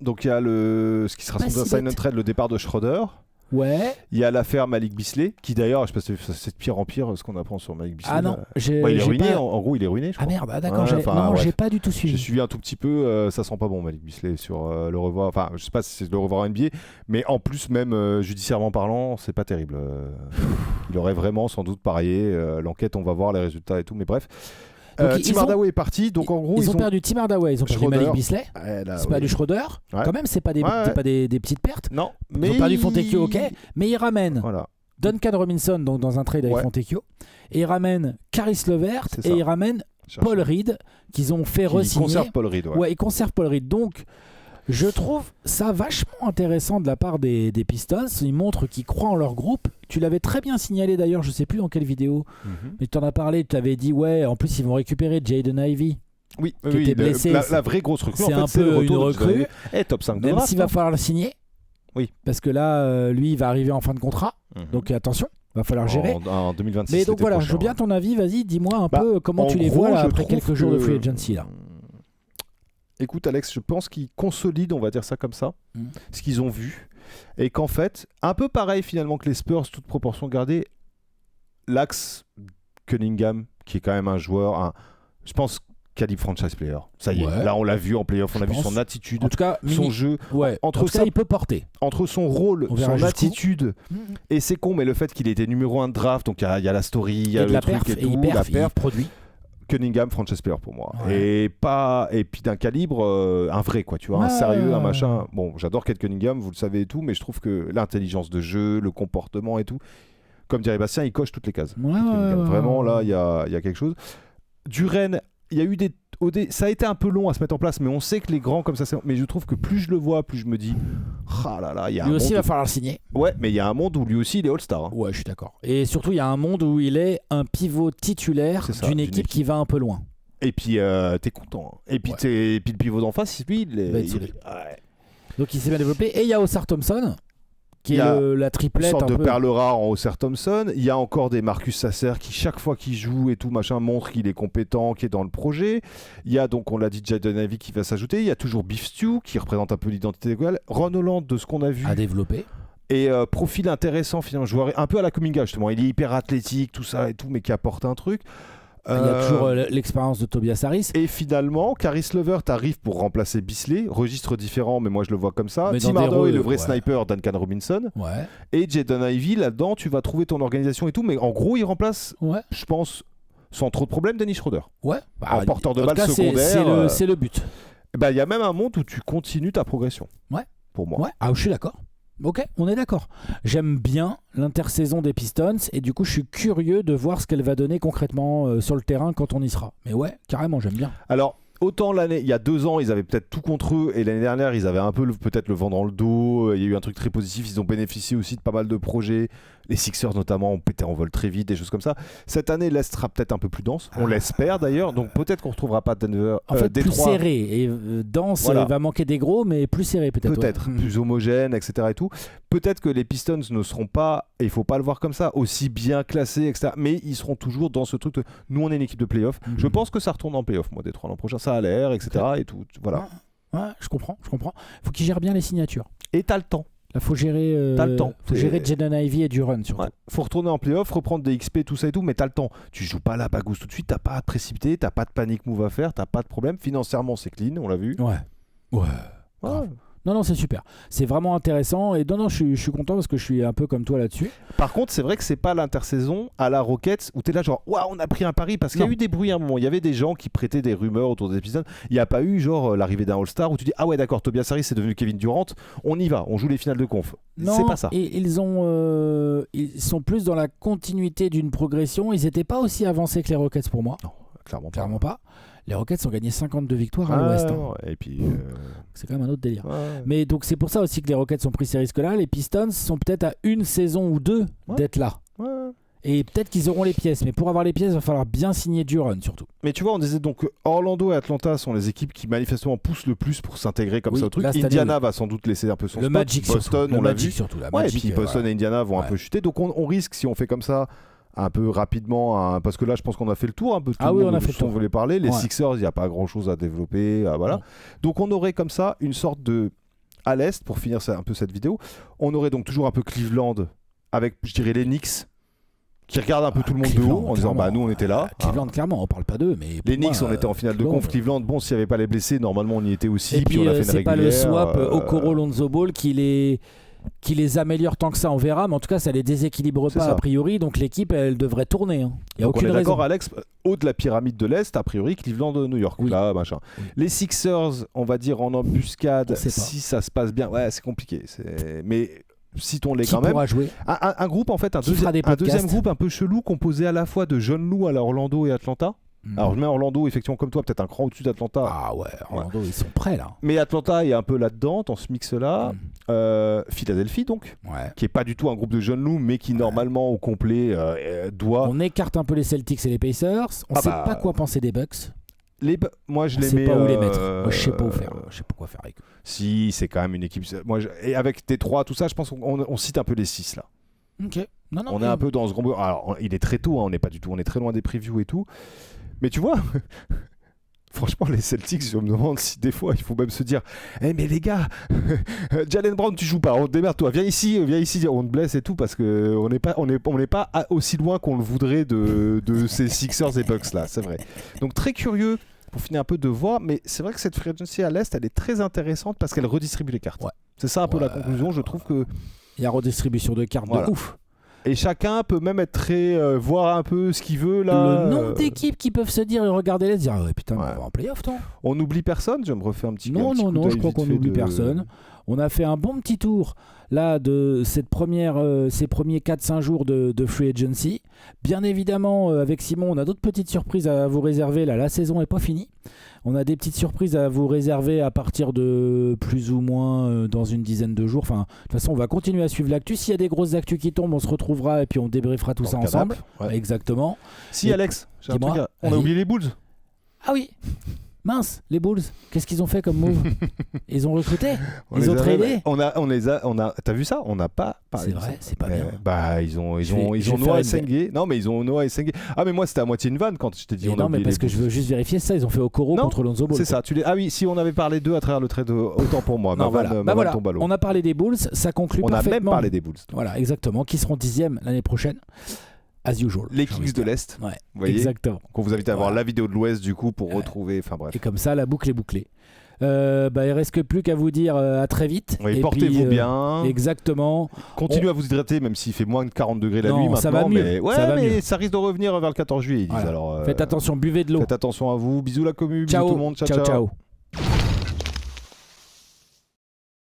Donc il y a ce qui sera son sign and trade, le départ de Schroeder. Ouais. Il y a l'affaire Malik Beasley, qui d'ailleurs, je sais pas si c'est de pire en pire ce qu'on apprend sur Malik Beasley. Ah non, il est ruiné, en gros il est ruiné, je crois. Ah merde, d'accord, j'ai pas du tout suivi. J'ai suivi un tout petit peu, ça sent pas bon Malik Beasley sur le revoir, enfin je sais pas si c'est le revoir NBA, mais en plus même judiciairement parlant, c'est pas terrible. Il aurait vraiment sans doute parié, l'enquête on va voir les résultats et tout, mais bref. Tim Hardaway est parti, donc en gros ils ont perdu Tim Hardaway, ils ont perdu Malik Beasley. C'est pas du Schroeder, quand même, c'est pas des petites pertes. Non, mais ils ont perdu Fontecchio, ok, mais ils ramènent Duncan Robinson, donc dans un trade avec Fontecchio, et ils ramènent Caris LeVert et ils ramènent Paul Reed qu'ils ont fait re-signer. Ils conservent Paul Reed, ils conservent Paul Reed. Donc je trouve ça vachement intéressant de la part des Pistons. Ils montrent qu'ils croient en leur groupe. Tu l'avais très bien signalé d'ailleurs, je sais plus dans quelle vidéo, mais tu en as parlé, tu avais dit en plus ils vont récupérer Jaden Ivey. Oui, qui était blessé. La vraie grosse recrue. C'est un peu une recrue. Top 5 de même draft, s'il va falloir le signer. Oui. Parce que là, lui, il va arriver en fin de contrat. Donc attention, va falloir gérer. En 2026. Mais donc voilà, je veux bien ton avis. Vas-y, dis-moi un peu comment tu les vois là, après quelques jours de free agency là. Écoute Alex, je pense qu'ils consolident, on va dire ça comme ça, ce qu'ils ont vu. Et qu'en fait, un peu pareil finalement que les Spurs, toute proportion gardée, l'axe Cunningham, qui est quand même un joueur, je pense calibre franchise player. Ça y est, là on l'a vu en playoff, on a vu son attitude, en tout cas, son jeu. Entre ça, il peut porter. Entre son rôle, son attitude, et c'est con, mais le fait qu'il était numéro 1 de draft, donc il y a la story, il y a le truc et tout, la perf, produit. Cunningham, franchise player pour moi. Et puis d'un calibre, un vrai, quoi, tu vois, un sérieux, un machin. Bon, j'adore Kate Cunningham, vous le savez et tout, mais je trouve que l'intelligence de jeu, le comportement et tout, comme dirait Bastien, il coche toutes les cases. Vraiment, là, il y a quelque chose. Duren, il y a eu ça a été un peu long à se mettre en place, mais on sait que les grands comme ça, mais je trouve que plus je le vois, plus je me dis, ah là là, il y a lui aussi, il va falloir le signer. Ouais, mais il y a un monde où lui aussi, il est All-Star. Hein. Ouais, je suis d'accord. Et surtout, il y a un monde où il est un pivot titulaire d'une équipe qui va un peu loin. Et puis, t'es content. Hein. Et puis, puis le pivot d'en face, lui, il est... Donc, il s'est bien développé. Et il y a Oscar Thompson, qui est la triplette. Une sorte de perle rare en Oscar Thompson. Il y a encore des Marcus Sasser qui, chaque fois qu'il joue et tout, machin, montre qu'il est compétent, qu'il est dans le projet. Il y a donc, on l'a dit, Jaden Ivey qui va s'ajouter. Il y a toujours Beef Stew qui représente un peu l'identité d'égal. Ron Holland, de ce qu'on a vu. À développer. Et profil intéressant, finalement, joueur un peu à la Kuminga, justement. Il est hyper athlétique, tout ça et tout, mais qui apporte un truc. Il y a toujours l'expérience de Tobias Harris. Et finalement, Caris LeVert arrive pour remplacer Beasley. Registre différent, mais moi je le vois comme ça. Tim Hardaway, le vrai sniper, Duncan Robinson. Et Jaden Ivey, là-dedans, tu vas trouver ton organisation et tout. Mais en gros, il remplace, je pense, sans trop de problèmes, Dennis Schroeder. En porteur de balle secondaire. C'est le but. Il y a même un monde où tu continues ta progression. Pour moi. Ah, je suis d'accord. Ok, on est d'accord. J'aime bien l'intersaison des Pistons et du coup je suis curieux de voir ce qu'elle va donner concrètement sur le terrain quand on y sera. Mais ouais, carrément, j'aime bien. Alors, autant il y a 2 ans, ils avaient peut-être tout contre eux et l'année dernière, ils avaient un peu peut-être le vent dans le dos. Il y a eu un truc très positif. Ils ont bénéficié aussi de pas mal de projets. Les Sixers notamment ont pété en vol très vite, des choses comme ça. Cette année, l'Est sera peut-être un peu plus dense. On l'espère d'ailleurs. Donc peut-être qu'on ne retrouvera pas Denver. En fait, Détroit. plus serré. Et dense, va manquer des gros, mais plus serré peut-être. Peut-être, plus homogène, etc. Et tout. Peut-être que les Pistons ne seront pas, et il ne faut pas le voir comme ça, aussi bien classés, etc. Mais ils seront toujours dans ce truc de nous, on est une équipe de playoff. Je pense que ça retourne en playoff, moi, Détroit l'an prochain. Ça a l'air, etc. Et tout. Voilà. Ouais, je comprends. Il faut qu'ils gèrent bien les signatures. Et t'as le temps. Il faut gérer, t'as le temps. Faut gérer Jaden Ivey et Duren surtout. Faut retourner en playoff, reprendre des XP, tout ça et tout, mais t'as le temps. Tu joues pas à la bagousse tout de suite, t'as pas à te précipiter, t'as pas de panic move à faire, t'as pas de problème. Financièrement, c'est clean, on l'a vu. Ouais. Non, c'est super. C'est vraiment intéressant. Et non, je suis content parce que je suis un peu comme toi là-dessus. Par contre, c'est vrai que c'est pas l'intersaison à la Rockets où t'es là genre, waouh, on a pris un pari. Parce qu'il y a eu des bruits à un moment. Il y avait des gens qui prêtaient des rumeurs autour des épisodes. Il n'y a pas eu genre l'arrivée d'un All-Star où tu dis, ah ouais, d'accord, Tobias Harris c'est devenu Kevin Durant. On y va, on joue les finales de conf. Non, c'est pas ça. Et ils sont plus dans la continuité d'une progression. Ils n'étaient pas aussi avancés que les Rockets pour moi. Non, clairement pas. Les Rockets ont gagné 52 victoires à l'Ouest. Et puis, c'est quand même un autre délire. Mais donc c'est pour ça aussi que les Rockets ont pris ces risques-là. Les Pistons sont peut-être à une saison ou 2 d'être là. Et peut-être qu'ils auront les pièces. Mais pour avoir les pièces, il va falloir bien signer Duren surtout. Mais tu vois, on disait donc Orlando et Atlanta sont les équipes qui manifestement poussent le plus pour s'intégrer comme ça au truc. Indiana va sans doute laisser un peu son spot. Magic Boston, on l'a vu. Surtout, et puis Boston et Indiana vont un peu chuter. Donc on risque, si on fait comme ça, un peu rapidement, parce que là je pense qu'on a fait le tour un peu. On a fait le tour. On voulait parler. Les Sixers, il n'y a pas grand chose à développer. Voilà. Donc on aurait comme ça une sorte de à l'Est, pour finir un peu cette vidéo, on aurait donc toujours un peu Cleveland avec, je dirais, les Knicks, qui regardent un peu tout le monde de haut en disant nous on était là. Cleveland, clairement, on parle pas d'eux, mais les Knicks, on était en finale de conf. Cleveland, bon, s'il n'y avait pas les blessés, normalement on y était aussi. Et puis on a fait une c'est pas régulière, le swap Okoro-Lonzo Ball qui les améliore tant que ça, on verra, mais en tout cas ça les déséquilibre pas a priori, donc l'équipe elle devrait tourner. Il y a aucune raison. D'accord, Alex, haut de la pyramide de l'Est, a priori Cleveland, New York, là, machin. Les Sixers, on va dire en embuscade, si ça se passe bien, ouais, c'est compliqué. Mais citons-les quand même. Jouer un groupe en fait, un deuxième groupe un peu chelou composé à la fois de John Lou à Orlando et Atlanta. Alors je mets Orlando effectivement comme toi, peut-être un cran au-dessus d'Atlanta. Ah ouais, Orlando ils sont prêts là. Mais Atlanta est un peu là-dedans, dans ce mix-là. Philadelphie donc, qui est pas du tout un groupe de jeunes loups, mais qui normalement au complet doit... On écarte un peu les Celtics et les Pacers. On sait pas quoi penser des Bucks. Moi je les mets... pas où les mettre. Moi je sais pas où faire. Je sais pas quoi faire avec eux. Si, c'est quand même une équipe... Et avec T3, tout ça, je pense qu'on cite un peu les 6 là. Ok. Non, on est un peu dans ce grand... Alors il est très tôt, on n'est pas du tout... On est très loin des previews et tout. Mais tu vois, franchement, les Celtics, je me demande si des fois il faut même se dire mais les gars, Jaylen Brown, tu joues pas, on te démerde-toi, viens ici, on te blesse et tout, parce qu'on n'est pas aussi loin qu'on le voudrait de ces Sixers et Bucks là, c'est vrai. Donc très curieux pour finir un peu de voir, mais c'est vrai que cette free agency à l'Est, elle est très intéressante parce qu'elle redistribue les cartes. C'est ça un peu la conclusion, je trouve que. Il y a redistribution de cartes de ouf. Et chacun peut même être très voir un peu ce qu'il veut là. Le nombre d'équipes qui peuvent se dire et regarder les dire putain, on va en playoff toi. On oublie personne, je me refais un petit Non, je crois qu'on n'oublie personne. On a fait un bon petit tour là de ces premiers 4-5 jours de free agency. Bien évidemment, avec Simon, on a d'autres petites surprises à vous réserver. Là, la saison n'est pas finie. On a des petites surprises à vous réserver à partir de plus ou moins dans une dizaine de jours. Enfin, de toute façon, on va continuer à suivre l'actu. S'il y a des grosses actus qui tombent, on se retrouvera et puis on débriefera tout ça ensemble. Exactement. Si, Alex, j'ai un truc on a oublié les Bulls. Ah oui. Mince, les Bulls, qu'est-ce qu'ils ont fait comme move? Ils ont recruté? Ils ont tradé? T'as vu ça? On n'a pas. C'est vrai, c'est pas bien. Ils ont Noah Essengue. Non, mais ils ont Noah Essengue. Ah, mais moi c'était à moitié une vanne quand je t'ai dit. Non, mais parce que je veux juste vérifier ça. Ils ont fait Okoro contre Lonzo Ball. C'est ça. Ah oui, si on avait parlé d'eux à travers le trade, autant pour moi. Voilà. On a parlé des Bulls, ça conclut parfaitement. On a même parlé des Bulls. Voilà, exactement. Qui seront 10e l'année prochaine. As usual. Les Kings de l'Est. Ouais, vous voyez, exactement. Qu'on vous invite à voir la vidéo de l'Ouest du coup pour retrouver. Enfin bref. Et comme ça, la boucle est bouclée. Il reste plus qu'à vous dire à très vite. Oui, portez-vous bien. Exactement. Continuez à vous hydrater même s'il fait moins de 40 degrés la nuit maintenant. Ça va mieux. Mais ça risque de revenir vers le 14 juillet. Ils disent, alors, faites attention, buvez de l'eau. Faites attention à vous. Bisous la commu. Ciao. Bisous tout le monde. Ciao.